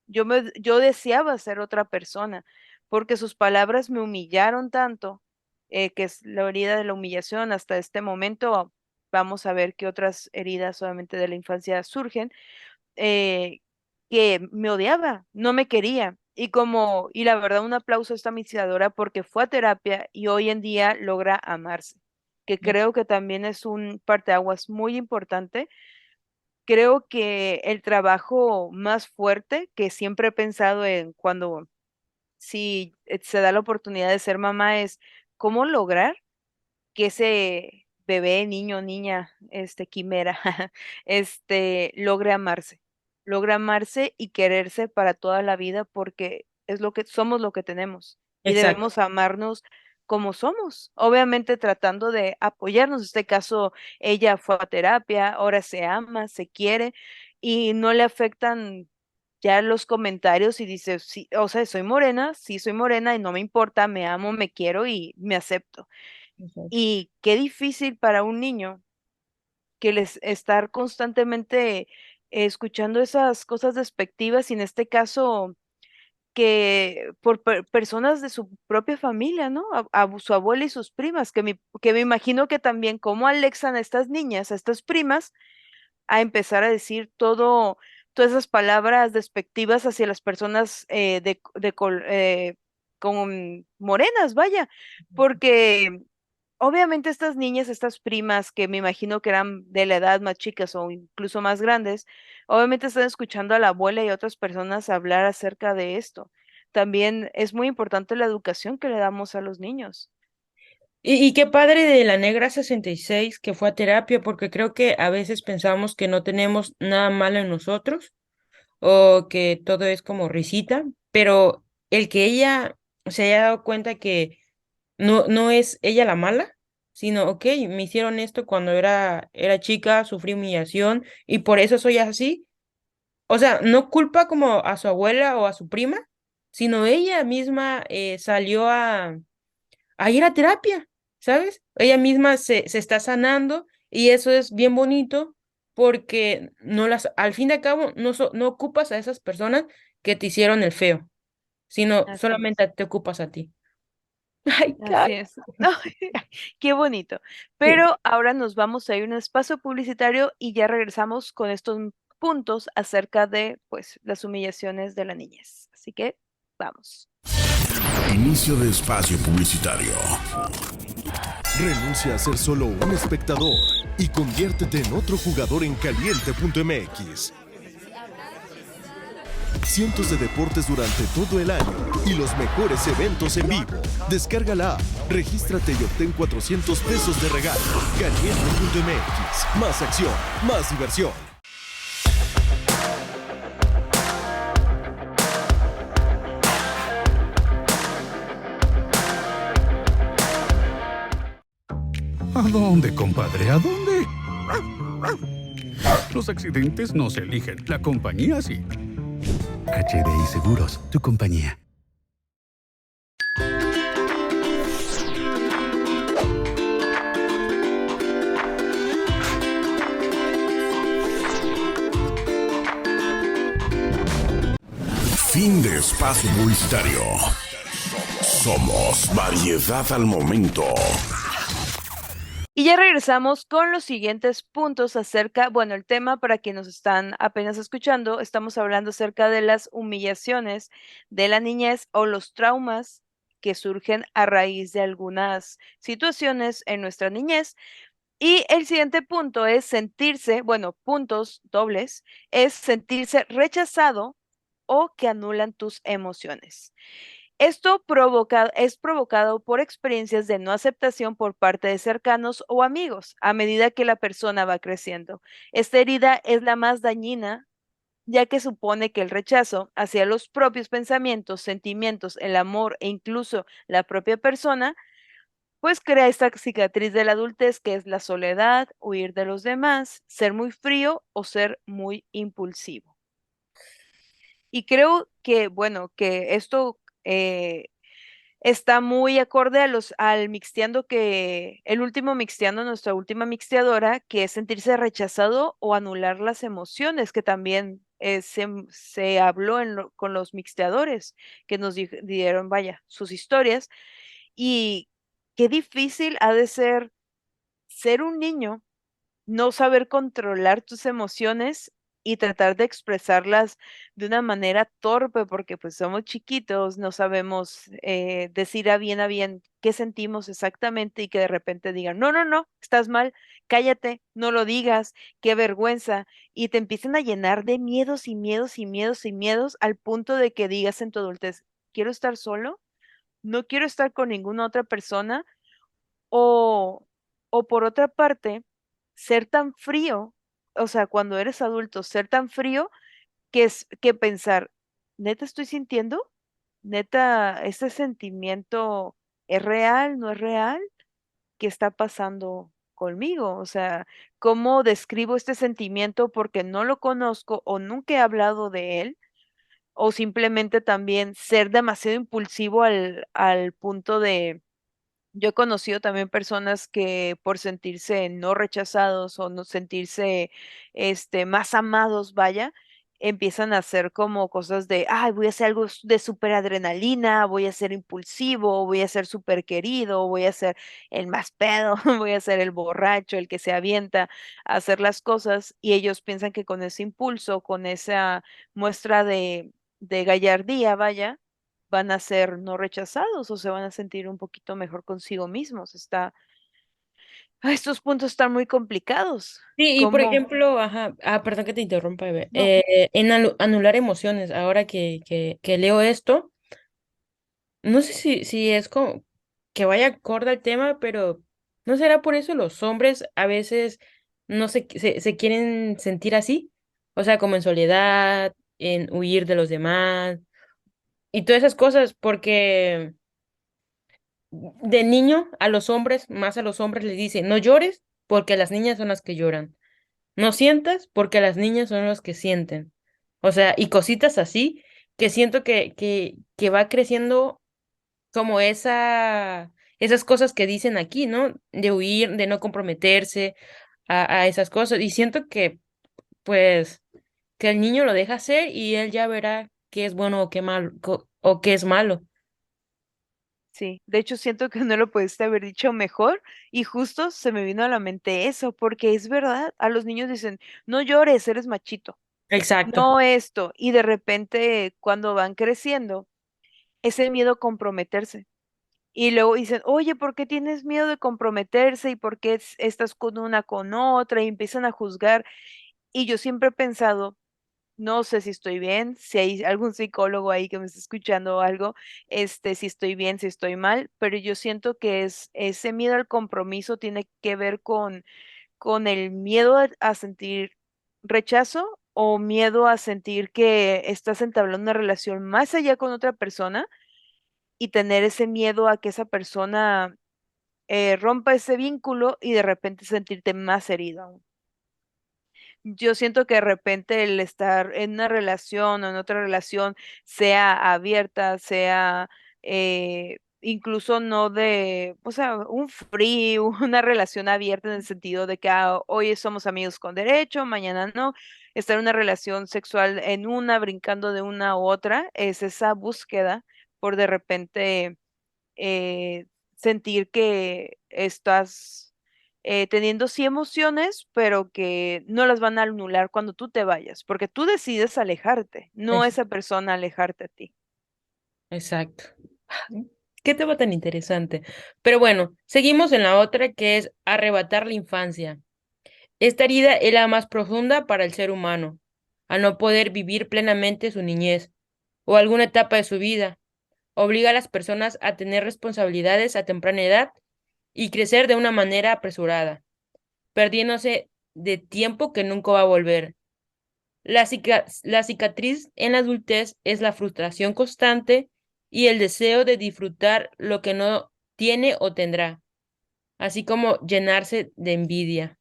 yo deseaba ser otra persona, porque sus palabras me humillaron tanto, que es la herida de la humillación hasta este momento. Vamos a ver qué otras heridas solamente de la infancia surgen, eh, que me odiaba, no me quería. Y la verdad, un aplauso a esta iniciadora porque fue a terapia y hoy en día logra amarse, que creo que también es un parteaguas muy importante. Creo que el trabajo más fuerte que siempre he pensado en cuando si se da la oportunidad de ser mamá es cómo lograr que ese bebé, niño, niña, quimera, logre amarse y quererse para toda la vida porque es lo que somos, lo que tenemos y exacto, debemos amarnos como somos, obviamente tratando de apoyarnos. En este caso, ella fue a terapia, ahora se ama, se quiere y no le afectan ya los comentarios y dice, sí, o sea, soy morena, sí soy morena y no me importa, me amo, me quiero y me acepto. exacto, Y qué difícil para un niño que les estar constantemente escuchando esas cosas despectivas y en este caso que por personas de su propia familia, ¿no? A su abuela y sus primas, que me imagino que también cómo alexan a estas niñas, a estas primas, a empezar a decir todas esas palabras despectivas hacia las personas con morenas, vaya, porque obviamente estas niñas, estas primas que me imagino que eran de la edad más chicas o incluso más grandes, obviamente están escuchando a la abuela y a otras personas hablar acerca de esto. también es muy importante la educación que le damos a los niños. Y qué padre de la negra 66 que fue a terapia, porque creo que a veces pensamos que no tenemos nada malo en nosotros o que todo es como risita, pero el que ella se haya dado cuenta que no es ella la mala, sino, ok, me hicieron esto cuando era chica, sufrí humillación y por eso soy así. O sea, no culpa como a su abuela o a su prima, sino ella misma salió a ir a terapia, ¿sabes? Ella misma se está sanando y eso es bien bonito porque al fin de cabo, no ocupas a esas personas que te hicieron el feo, sino Así es. solamente te ocupas a ti. Ay, Así es. Qué bonito. sí. Pero ahora nos vamos a ir a un espacio publicitario y ya regresamos con estos puntos acerca de, pues, las humillaciones de la niñez. Así que vamos. Inicio de espacio publicitario. Renuncia a ser solo un espectador y conviértete en otro jugador en caliente.mx. Cientos de deportes durante todo el año y los mejores eventos en vivo. Descarga la app, regístrate y obtén 400 pesos de regalo. Caliente.mx. Más acción, más diversión. ¿A dónde, compadre? ¿A dónde? Los accidentes no se eligen, la compañía sí. HDI Seguros, tu compañía. Fin de espacio publicitario. Somos variedad al momento. Y ya regresamos con los siguientes puntos acerca, bueno, el tema para quienes nos están apenas escuchando, estamos hablando acerca de las humillaciones de la niñez o los traumas que surgen a raíz de algunas situaciones en nuestra niñez. Y el siguiente punto es sentirse, bueno, puntos dobles, es sentirse rechazado o que anulan tus emociones. Esto es provocado por experiencias de no aceptación por parte de cercanos o amigos a medida que la persona va creciendo. Esta herida es la más dañina, ya que supone que el rechazo hacia los propios pensamientos, sentimientos, el amor e incluso la propia persona, pues crea esta cicatriz de la adultez que es la soledad, huir de los demás, ser muy frío o ser muy impulsivo. Y creo que, bueno, que esto está muy acorde al mixteando el último mixteando, nuestra última mixteadora, que es sentirse rechazado o anular las emociones, que también se habló con los mixteadores, que nos dieron, vaya, sus historias. Y qué difícil ha de ser un niño, no saber controlar tus emociones y tratar de expresarlas de una manera torpe, porque pues somos chiquitos, no sabemos decir a bien qué sentimos exactamente y que de repente digan, no, no, no, estás mal, cállate, no lo digas, qué vergüenza, y te empiezan a llenar de miedos y miedos y miedos y miedos al punto de que digas en tu adultez, quiero estar solo, no quiero estar con ninguna otra persona o, o por otra parte, ser tan frío, o sea, cuando eres adulto, ser tan frío que pensar, ¿neta estoy sintiendo? ¿Neta este sentimiento es real, no es real? ¿Qué está pasando conmigo? O sea, ¿cómo describo este sentimiento porque no lo conozco o nunca he hablado de él? O simplemente también ser demasiado impulsivo al punto de yo he conocido también personas que por sentirse no rechazados o no sentirse, más amados, vaya, empiezan a hacer como cosas de, ay, voy a hacer algo de súper adrenalina, voy a ser impulsivo, voy a ser súper querido, voy a ser el más pedo, voy a ser el borracho, el que se avienta a hacer las cosas y ellos piensan que con ese impulso, con esa muestra de gallardía, vaya, van a ser no rechazados o se van a sentir un poquito mejor consigo mismos. Estos puntos están muy complicados. Sí, y por ¿Cómo? ejemplo, perdón que te interrumpa, Eve. No. En anular emociones, ahora que leo esto, no sé si es como que vaya acorde al tema, pero ¿no será por eso los hombres a veces no se quieren sentir así? O sea, como en soledad, en huir de los demás y todas esas cosas, porque de niño a los hombres, más a los hombres les dicen, no llores porque las niñas son las que lloran. No sientas porque las niñas son las que sienten. O sea, y cositas así que siento que va creciendo como esas cosas que dicen aquí, ¿no? De huir, de no comprometerse a esas cosas. Y siento que, pues, que el niño lo deja hacer y él ya verá qué es bueno o qué malo, o qué es malo. Sí, de hecho siento que no lo pudiste haber dicho mejor y justo se me vino a la mente eso, porque es verdad, a los niños dicen, no llores, eres machito, Exacto. no esto, y de repente cuando van creciendo, ese miedo a comprometerse. Y luego dicen, oye, ¿por qué tienes miedo de comprometerse y por qué estás con una con otra? Y empiezan a juzgar. Y yo siempre he pensado, no sé si estoy bien, si hay algún psicólogo ahí que me está escuchando o algo, si estoy bien, si estoy mal, pero yo siento que es ese miedo al compromiso tiene que ver con el miedo a sentir rechazo o miedo a sentir que estás entablando una relación más allá con otra persona y tener ese miedo a que esa persona rompa ese vínculo y de repente sentirte más herido aún. Yo siento que de repente el estar en una relación o en otra relación, sea abierta, sea incluso no de, o sea, un free, una relación abierta en el sentido de que hoy somos amigos con derecho, mañana no, estar en una relación sexual en una, brincando de una a otra, es esa búsqueda por de repente sentir que estás teniendo sí emociones, pero que no las van a anular cuando tú te vayas, porque tú decides alejarte, no Es- esa persona alejarte a ti. exacto. Qué tema tan interesante. Pero bueno, seguimos en la otra que es arrebatar la infancia. Esta herida es la más profunda para el ser humano, al no poder vivir plenamente su niñez o alguna etapa de su vida. Obliga a las personas a tener responsabilidades a temprana edad y crecer de una manera apresurada, perdiéndose de tiempo que nunca va a volver. La cicatriz en la adultez es la frustración constante y el deseo de disfrutar lo que no tiene o tendrá, así como llenarse de envidia.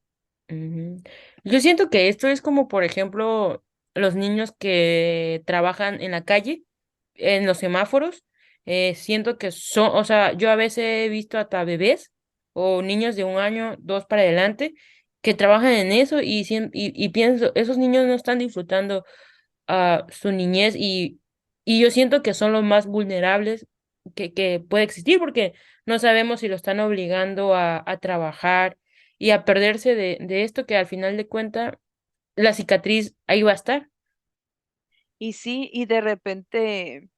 Ujú. Yo siento que esto es como, por ejemplo, los niños que trabajan en la calle, en los semáforos. Siento que son, o sea, yo a veces he visto hasta bebés o niños de 1 año, dos para adelante, que trabajan en eso y pienso, esos niños no están disfrutando su niñez y yo siento que son los más vulnerables que puede existir porque no sabemos si lo están obligando a trabajar y a perderse de esto que al final de cuentas la cicatriz ahí va a estar. Y sí, y de repente,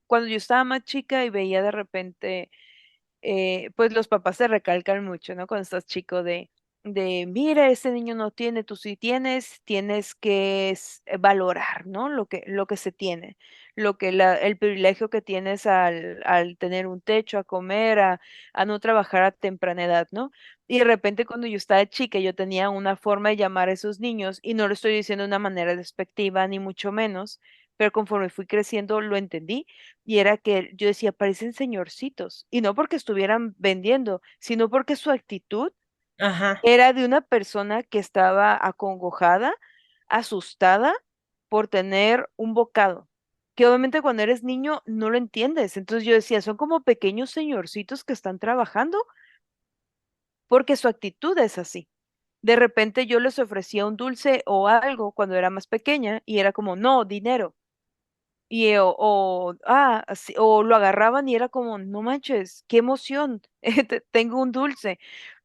cuando yo estaba más chica y veía de repente pues los papás se recalcan mucho, ¿no? Cuando estás chico mira, este niño no tiene, tú sí tienes, tienes que valorar, ¿no? Lo que se tiene, el privilegio que tienes al tener un techo, a comer, a no trabajar a temprana edad, ¿no? Y de repente cuando yo estaba chica, yo tenía una forma de llamar a esos niños, y no lo estoy diciendo de una manera despectiva, ni mucho menos, pero conforme fui creciendo lo entendí y era que yo decía, parecen señorcitos, y no porque estuvieran vendiendo, sino porque su actitud Ajá, era de una persona que estaba acongojada, asustada por tener un bocado, que obviamente cuando eres niño no lo entiendes. Entonces yo decía, son como pequeños señorcitos que están trabajando porque su actitud es así. De repente yo les ofrecía un dulce o algo cuando era más pequeña y era como, no, dinero. O lo agarraban y era como, no manches, qué emoción, tengo un dulce.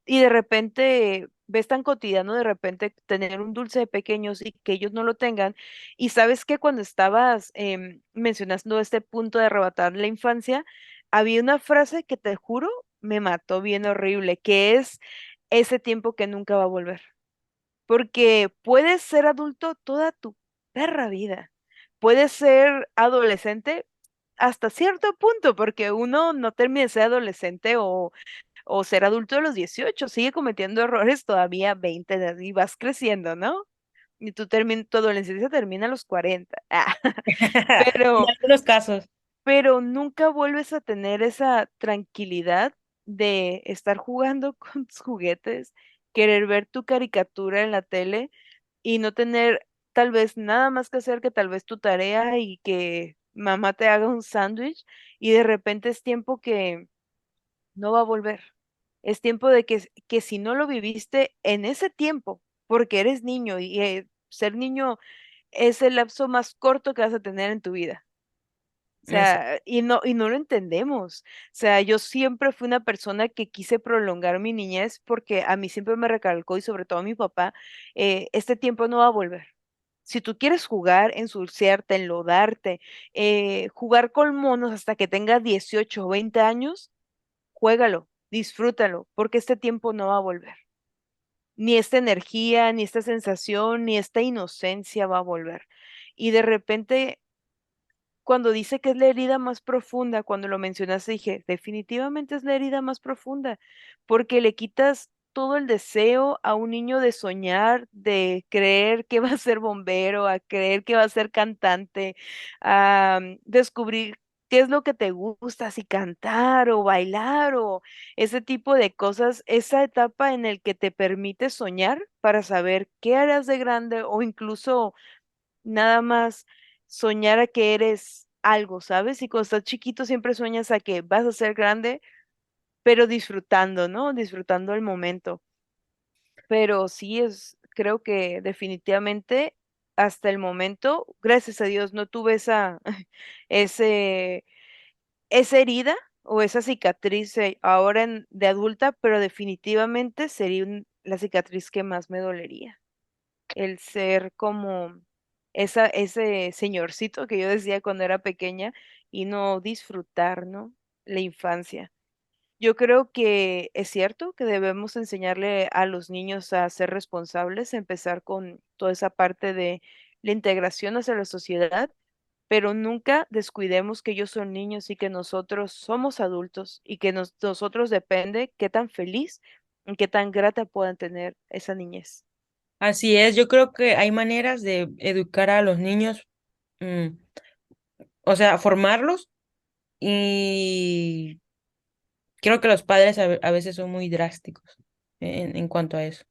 Y de repente ves tan cotidiano de repente tener un dulce de pequeños y que ellos no lo tengan. Y sabes que cuando estabas mencionando este punto de arrebatar la infancia, había una frase que te juro me mató bien horrible, que es ese tiempo que nunca va a volver. Porque puedes ser adulto toda tu perra vida. Puedes ser adolescente hasta cierto punto, porque uno no termina de ser adolescente o ser adulto a los 18, sigue cometiendo errores todavía 20 y vas creciendo, ¿no? Y tu adolescencia termina a los 40. En Pero, algunos casos. pero nunca vuelves a tener esa tranquilidad de estar jugando con tus juguetes, querer ver tu caricatura en la tele y no tener tal vez nada más que hacer que tal vez tu tarea y que mamá te haga un sándwich y de repente es tiempo que no va a volver. Es tiempo de que si no lo viviste en ese tiempo, porque eres niño y ser niño es el lapso más corto que vas a tener en tu vida. O Así. sea, y no lo entendemos. O sea, yo siempre fui una persona que quise prolongar mi niñez porque a mí siempre me recalcó y sobre todo a mi papá, este tiempo no va a volver. Si tú quieres jugar, ensuciarte, enlodarte, jugar con monos hasta que tengas 18 o 20 años, juégalo, disfrútalo, porque este tiempo no va a volver. Ni esta energía, ni esta sensación, ni esta inocencia va a volver. Y de repente cuando dice que es la herida más profunda, cuando lo mencionaste, dije, definitivamente es la herida más profunda, porque le quitas todo el deseo a un niño de soñar, de creer que va a ser bombero, a creer que va a ser cantante, a descubrir qué es lo que te gusta, si cantar o bailar o ese tipo de cosas, esa etapa en el que te permite soñar para saber qué harás de grande o incluso nada más soñar a que eres algo, ¿sabes? Y cuando estás chiquito siempre sueñas a que vas a ser grande, pero disfrutando, ¿no? Disfrutando el momento. Pero sí creo que definitivamente hasta el momento, gracias a Dios, no tuve ese, esa herida o esa cicatriz ahora de adulta, pero definitivamente sería la cicatriz que más me dolería. El ser como ese señorcito que yo decía cuando era pequeña y no disfrutar, ¿no? La infancia. Yo creo que es cierto que debemos enseñarle a los niños a ser responsables, empezar con toda esa parte de la integración hacia la sociedad, pero nunca descuidemos que ellos son niños y que nosotros somos adultos y que nosotros depende qué tan feliz y qué tan grata puedan tener esa niñez. Así es, yo creo que hay maneras de educar a los niños, mm, o sea, formarlos y creo que los padres a veces son muy drásticos en cuanto a eso.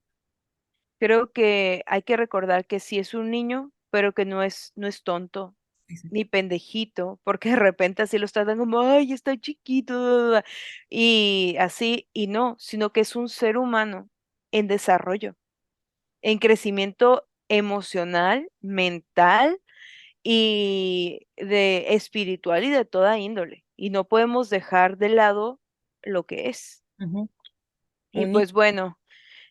Creo que hay que recordar que sí es un niño, pero que no es tonto Sí, sí. ni pendejito, porque de repente así lo tratan como, ay, está chiquito, y así, y no, sino que es un ser humano en desarrollo, en crecimiento emocional, mental y de espiritual y de toda índole. Y no podemos dejar de lado lo que es. Ujú. Y Un niño. pues bueno.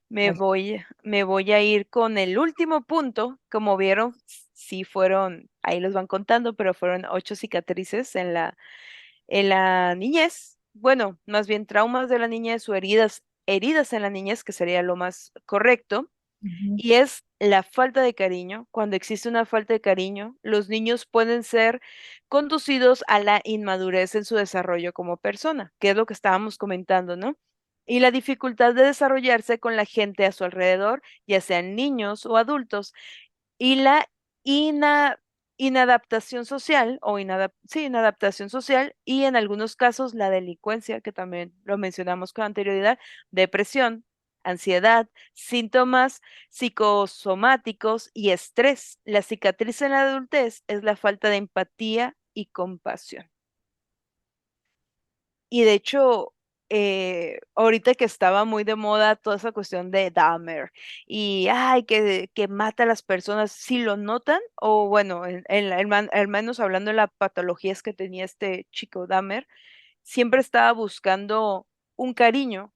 Me voy a ir con el último punto. Como vieron, sí fueron, ahí los van contando, pero fueron 8 cicatrices en la niñez. Bueno, más bien traumas de la niñez o heridas en la niñez, que sería lo más correcto. Ujú. Y es la falta de cariño. Cuando existe una falta de cariño, los niños pueden ser conducidos a la inmadurez en su desarrollo como persona, que es lo que estábamos comentando, ¿no? Y la dificultad de desarrollarse con la gente a su alrededor, ya sean niños o adultos, y la ina- inadaptación social sí, inadaptación social y en algunos casos la delincuencia, que también lo mencionamos con anterioridad, depresión, ansiedad, síntomas psicosomáticos y estrés. La cicatriz en la adultez es la falta de empatía y compasión. Y de hecho, ahorita que estaba muy de moda toda esa cuestión de Dahmer y ay, que mata a las personas, si lo notan, o bueno, al menos hablando de las patologías que tenía este chico Dahmer, siempre estaba buscando un cariño,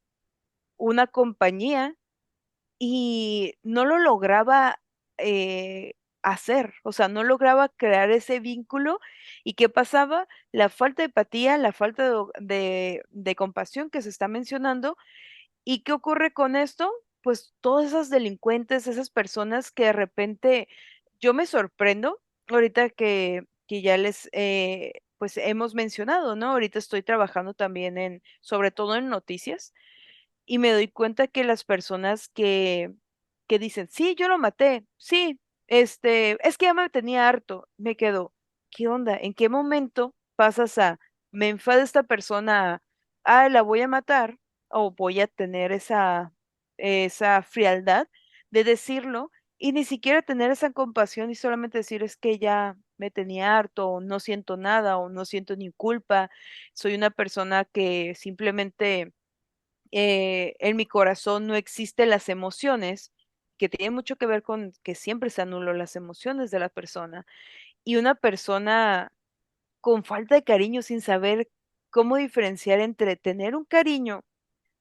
una compañía y no lo lograba hacer, o sea, no lograba crear ese vínculo. ¿Y qué pasaba? La falta de empatía, la falta de compasión que se está mencionando. ¿Y qué ocurre con esto? Pues todas esas delincuentes, esas personas que de repente yo me sorprendo ahorita que ya pues hemos mencionado, ¿no? Ahorita estoy trabajando también sobre todo en noticias, y me doy cuenta que las personas que dicen, sí, yo lo maté, sí, es que ya me tenía harto, me quedo, ¿qué onda? ¿En qué momento pasas me enfada esta persona, la voy a matar, o voy a tener esa frialdad de decirlo, y ni siquiera tener esa compasión y solamente decir, es que ya me tenía harto, o no siento nada, o no siento ni culpa, soy una persona que simplemente en mi corazón no existen las emociones, que tiene mucho que ver con que siempre se anulan las emociones de la persona. Y una persona con falta de cariño, sin saber cómo diferenciar entre tener un cariño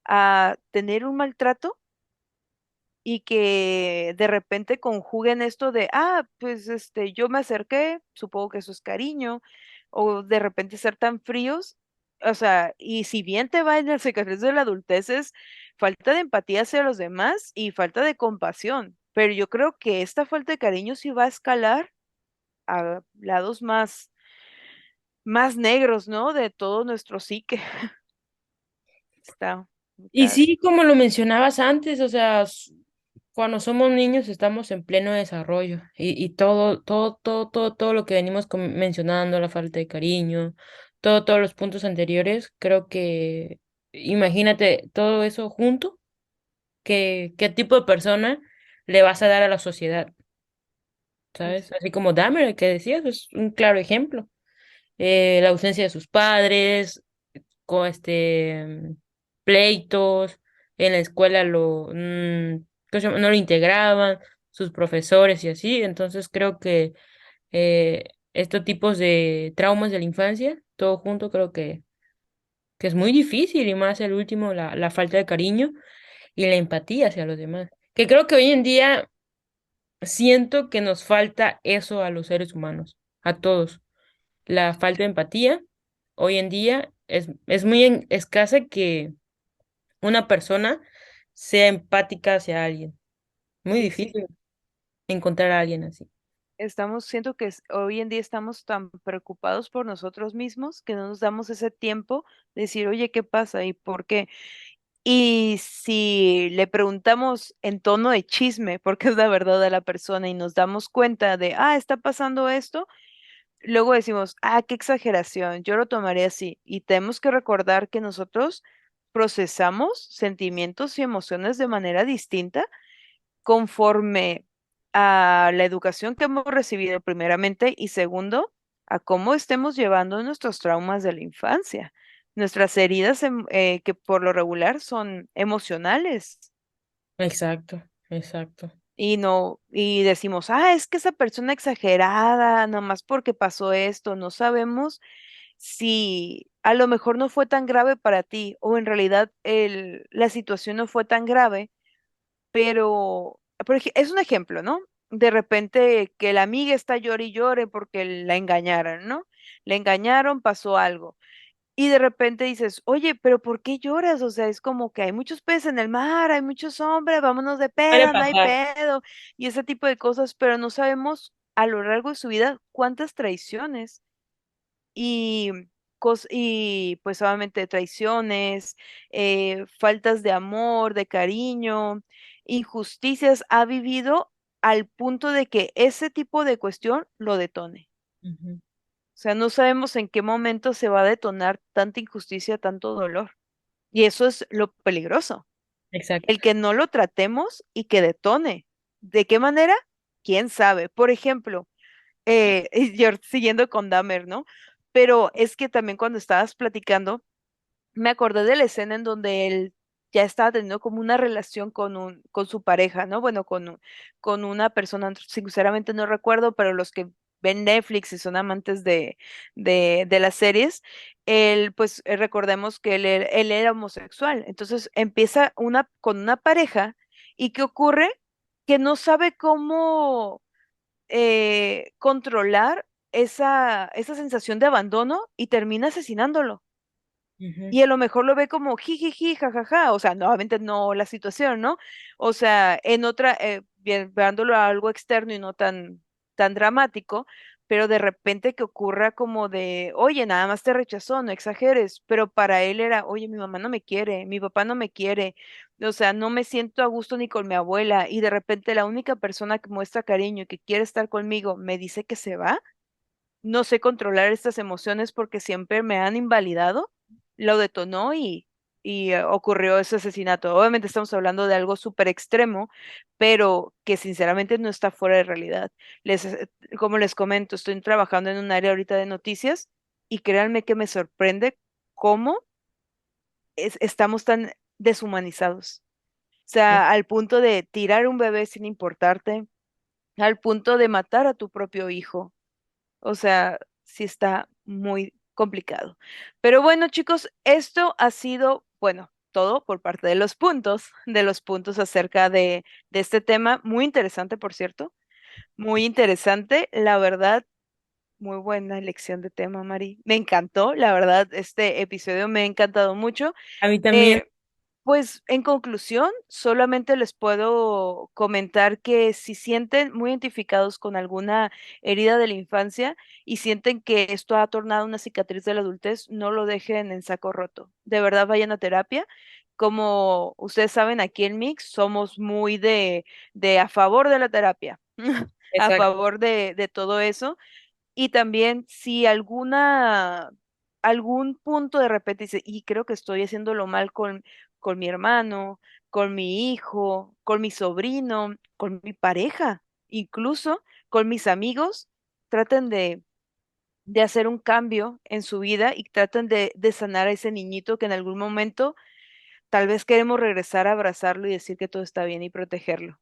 a tener un maltrato, y que de repente conjuguen esto de, pues yo me acerqué, supongo que eso es cariño, o de repente ser tan fríos, o sea, y si bien te va en el cicatriz de la adultez es falta de empatía hacia los demás y falta de compasión, pero yo creo que esta falta de cariño sí va a escalar a lados más negros, ¿no? De todo nuestro psique. Está, Y está, sí, como lo mencionabas antes, o sea, cuando somos niños estamos en pleno desarrollo y todo lo que venimos mencionando, la falta de cariño, todos los puntos anteriores, creo que imagínate todo eso junto, qué tipo de persona le vas a dar a la sociedad, ¿sabes? Así como Dahmer, el que decías, es un claro ejemplo. La ausencia de sus padres, con pleitos, en la escuela ¿cómo se llama? No lo integraban, sus profesores y así, entonces creo que estos tipos de traumas de la infancia, todo junto creo que es muy difícil y más el último, la falta de cariño y la empatía hacia los demás, que creo que hoy en día siento que nos falta eso a los seres humanos, a todos, la falta de empatía hoy en día es muy escasa que una persona sea empática hacia alguien. Muy sí, sí. difícil encontrar a alguien así. Siento que hoy en día estamos tan preocupados por nosotros mismos que no nos damos ese tiempo de decir, oye, ¿qué pasa y por qué? Y si le preguntamos en tono de chisme, porque es la verdad de la persona, y nos damos cuenta de, está pasando esto, luego decimos, qué exageración, yo lo tomaré así. Y tenemos que recordar que nosotros procesamos sentimientos y emociones de manera distinta conforme a la educación que hemos recibido primeramente y segundo, a cómo estemos llevando nuestros traumas de la infancia. Nuestras heridas que por lo regular son emocionales Exacto, exacto. y no, y decimos, es que esa persona exagerada, nomás porque pasó esto, no sabemos si a lo mejor no fue tan grave para ti o en realidad la situación no fue tan grave, pero es un ejemplo, ¿no? De repente que la amiga está llore y llore porque la engañaron, ¿no? La engañaron, pasó algo. Y de repente dices, oye, pero ¿por qué lloras? O sea, es como que hay muchos peces en el mar, hay muchos hombres, vámonos de Puede peda, no hay pasar. pedo, y ese tipo de cosas, pero no sabemos a lo largo de su vida cuántas traiciones y, y pues obviamente traiciones, faltas de amor, de cariño, injusticias ha vivido al punto de que ese tipo de cuestión lo detone. Ujú. O sea, no sabemos en qué momento se va a detonar tanta injusticia, tanto dolor. Y eso es lo peligroso. Exacto. El que no lo tratemos y que detone. ¿De qué manera? ¿Quién sabe? Por ejemplo, y yo siguiendo con Dahmer, ¿no? Pero es que también cuando estabas platicando, me acordé de la escena en donde él ya estaba teniendo como una relación con su pareja, ¿no? Bueno, con una persona, sinceramente no recuerdo, pero los que ven Netflix y son amantes de las series, él, pues recordemos que él era homosexual. Entonces empieza con una pareja y ¿qué ocurre? Que no sabe cómo controlar esa sensación de abandono y termina asesinándolo. Ujú. Y a lo mejor lo ve como jijiji, jajaja, o sea, nuevamente no la situación, ¿no? O sea, en otra, viéndolo a algo externo y no tan dramático, pero de repente que ocurra como de, oye, nada más te rechazó, no exageres, pero para él era, oye, mi mamá no me quiere, mi papá no me quiere, o sea, no me siento a gusto ni con mi abuela, y de repente la única persona que muestra cariño y que quiere estar conmigo me dice que se va. No sé controlar estas emociones porque siempre me han invalidado, lo detonó y ocurrió ese asesinato. Obviamente estamos hablando de algo súper extremo, pero que sinceramente no está fuera de realidad. Como les comento, estoy trabajando en un área ahorita de noticias y créanme que me sorprende cómo estamos tan deshumanizados. O Sí. sea, al punto de tirar un bebé sin importarte, al punto de matar a tu propio hijo. O sea, sí está muy complicado. Pero bueno, chicos, esto ha sido, bueno, todo por parte de los puntos acerca de este tema. Muy interesante, por cierto. Muy interesante. La verdad, muy buena elección de tema, Mari. Me encantó, la verdad, este episodio me ha encantado mucho. A mí también. Eh, pues en conclusión, solamente les puedo comentar que si sienten muy identificados con alguna herida de la infancia y sienten que esto ha tornado una cicatriz de la adultez, no lo dejen en saco roto. De verdad vayan a terapia. Como ustedes saben, aquí en Mix somos muy de a favor de la terapia, a Exacto. favor de todo eso. Y también si algún punto de repente dice, y creo que estoy haciéndolo mal con mi hermano, con mi hijo, con mi sobrino, con mi pareja, incluso con mis amigos, traten de hacer un cambio en su vida y traten de sanar a ese niñito que en algún momento tal vez queremos regresar a abrazarlo y decir que todo está bien y protegerlo.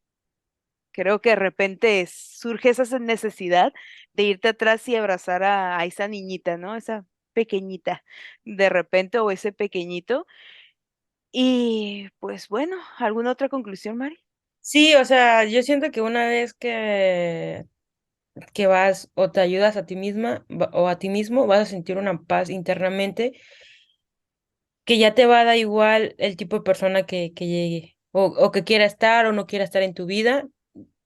Creo que de repente surge esa necesidad de irte atrás y abrazar a esa niñita, ¿no? Esa pequeñita, de repente, o ese pequeñito. Y pues bueno, ¿alguna otra conclusión, Mari? Sí, o sea, yo siento que una vez que vas o te ayudas a ti misma o a ti mismo, vas a sentir una paz internamente que ya te va a dar igual el tipo de persona que llegue o que quiera estar o no quiera estar en tu vida.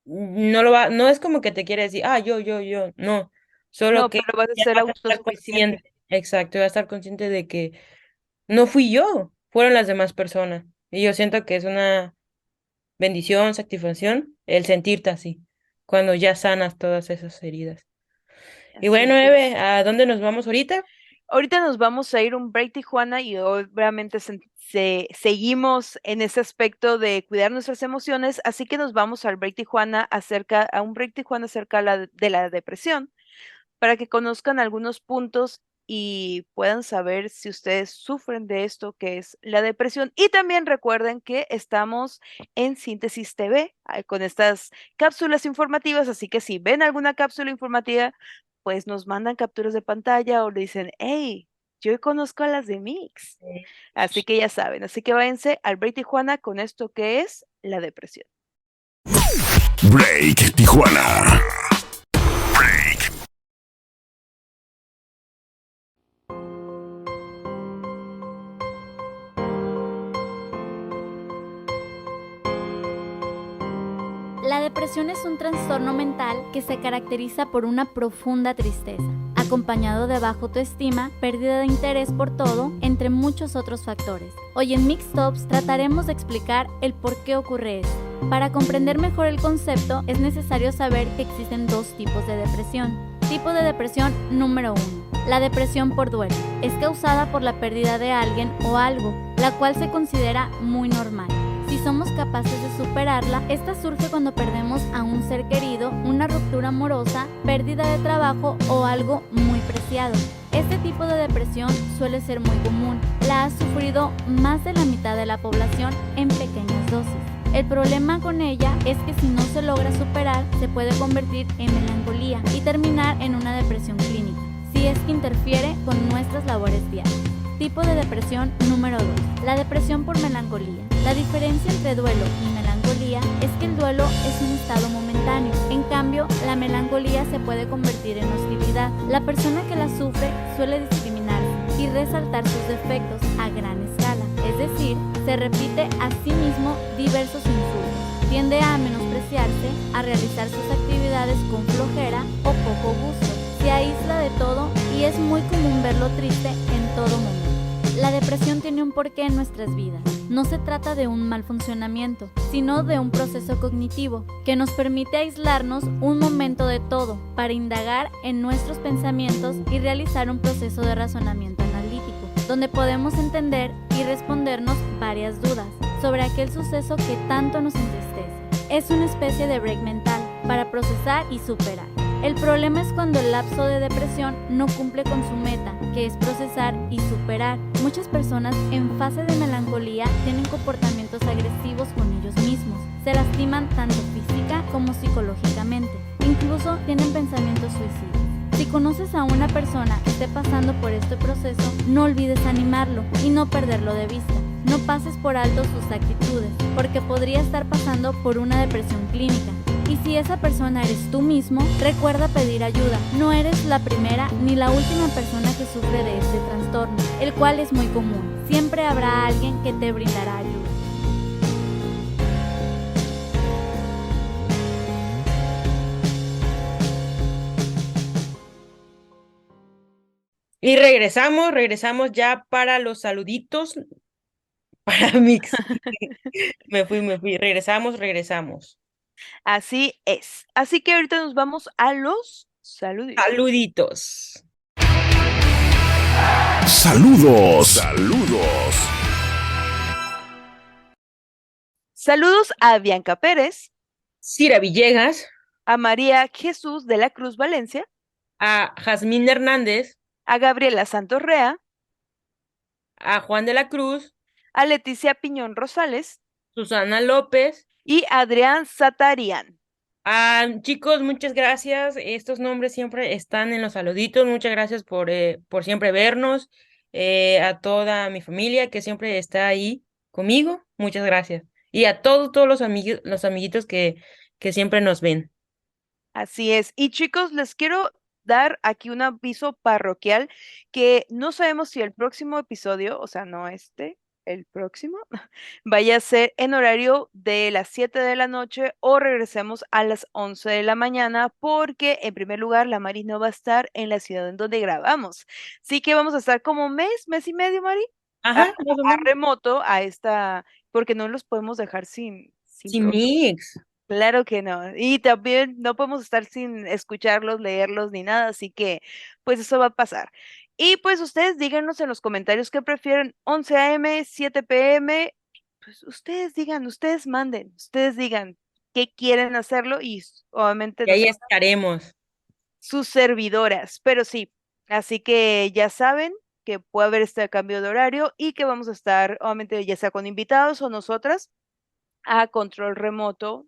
No es como que te quiere decir, yo, no, solo No, que pero vas a ya ser vas a estar autosuficiente. consciente, exacto, vas a estar consciente de que no fui yo, fueron las demás personas. Y yo siento que es una bendición, satisfacción, el sentirte así, cuando ya sanas todas esas heridas. Y Así bueno, es. Eve, ¿a dónde nos vamos ahorita? Ahorita nos vamos a ir un break Tijuana y obviamente seguimos en ese aspecto de cuidar nuestras emociones, así que nos vamos al break Tijuana a un break Tijuana acerca de la depresión, para que conozcan algunos puntos y puedan saber si ustedes sufren de esto que es la depresión. Y también recuerden que estamos en Síntesis TV con estas cápsulas informativas, así que si ven alguna cápsula informativa, pues nos mandan capturas de pantalla o le dicen, hey, yo conozco a las de Mix. Así que ya saben, así que váyanse al Break Tijuana con esto que es la depresión. Break Tijuana. La depresión es un trastorno mental que se caracteriza por una profunda tristeza, acompañado de baja autoestima, pérdida de interés por todo, entre muchos otros factores. Hoy en Mixtops trataremos de explicar el por qué ocurre esto. Para comprender mejor el concepto, es necesario saber que existen dos tipos de depresión. Tipo de depresión número 1. La depresión por duelo. Es causada por la pérdida de alguien o algo, la cual se considera muy normal. Si somos capaces de superarla, esta surge cuando perdemos a un ser querido, una ruptura amorosa, pérdida de trabajo o algo muy preciado. Este tipo de depresión suele ser muy común. La ha sufrido más de la mitad de la población en pequeñas dosis. El problema con ella es que si no se logra superar, se puede convertir en melancolía y terminar en una depresión clínica, si es que interfiere con nuestras labores diarias. Tipo de depresión número 2. La depresión por melancolía. La diferencia entre duelo y melancolía es que el duelo es un estado momentáneo. En cambio, la melancolía se puede convertir en hostilidad. La persona que la sufre suele discriminarse y resaltar sus defectos a gran escala. Es decir, se repite a sí mismo diversos insultos. Tiende a menospreciarse, a realizar sus actividades con flojera o poco gusto. se aísla de todo y es muy común verlo triste en todo momento. La depresión tiene un porqué en nuestras vidas. No se trata de un mal funcionamiento, sino de un proceso cognitivo que nos permite aislarnos un momento de todo para indagar en nuestros pensamientos y realizar un proceso de razonamiento analítico, donde podemos entender y respondernos varias dudas sobre aquel suceso que tanto nos entristece. Es una especie de break mental para procesar y superar. El problema es cuando el lapso de depresión no cumple con su meta, que es procesar y superar. Muchas personas en fase de melancolía tienen comportamientos agresivos con ellos mismos. Se lastiman tanto física como psicológicamente. Incluso tienen pensamientos suicidas. Si conoces a una persona que esté pasando por este proceso, no olvides animarlo y no perderlo de vista. No pases por alto sus actitudes, porque podría estar pasando por una depresión clínica. Y si esa persona eres tú mismo, recuerda pedir ayuda. No eres la primera ni la última persona que sufre de este trastorno, el cual es muy común. Siempre habrá alguien que te brindará ayuda. Y regresamos ya para los saluditos para Mix. Me fui. Regresamos. Así es. Así que ahorita nos vamos a los saluditos. Saludos. Saludos a Bianca Pérez, Cira Villegas, a María Jesús de la Cruz Valencia, a Jazmín Hernández, a Gabriela Santorrea, a Juan de la Cruz, a Leticia Piñón Rosales Susana López y Adrián Satarian. Chicos, muchas gracias. Estos nombres siempre están en los saluditos. Muchas gracias por siempre vernos. A toda mi familia que siempre está ahí conmigo. Muchas gracias. Y a todos los amiguitos que siempre nos ven. Así es. Y chicos, les quiero dar aquí un aviso parroquial que no sabemos si el próximo episodio, o sea, no el próximo, vaya a ser en horario de las 7 de la noche o regresemos a las 11 de la mañana porque en primer lugar la Mari no va a estar en la ciudad en donde grabamos. Así que vamos a estar como mes y medio, Mari, Ajá, a remoto a esta, porque no los podemos dejar sin Mix. Claro que no. Y también no podemos estar sin escucharlos, leerlos ni nada, así que pues eso va a pasar. Y pues ustedes díganos en los comentarios qué prefieren, 11 a.m., 7 p.m., pues ustedes digan, ustedes manden, ustedes digan qué quieren hacerlo y obviamente Y ahí estaremos. sus servidoras, pero sí, así que ya saben que puede haber este cambio de horario y que vamos a estar obviamente ya sea con invitados o nosotras a control remoto,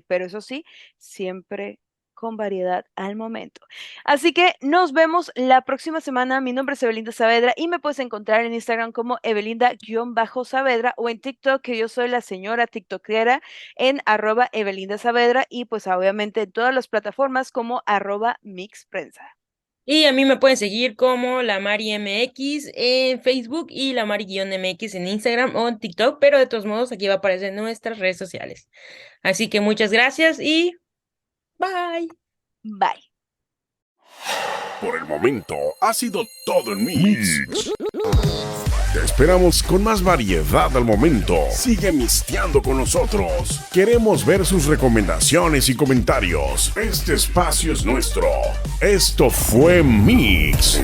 pero eso sí, siempre con variedad al momento. Así que nos vemos la próxima semana. Mi nombre es Evelinda Saavedra y me puedes encontrar en Instagram como Evelinda-Saavedra o en TikTok, que yo soy la señora tiktokera en @Evelinda Saavedra y pues obviamente en todas las plataformas como @Mixprensa. Y a mí me pueden seguir como la Mari MX en Facebook y la Mari-MX en Instagram o en TikTok, pero de todos modos aquí va a aparecer en nuestras redes sociales. Así que muchas gracias y bye. Bye. Por el momento ha sido todo en Mix. Te esperamos con más variedad al momento. Sigue misteando con nosotros. Queremos ver sus recomendaciones y comentarios. Este espacio es nuestro. Esto fue Mix.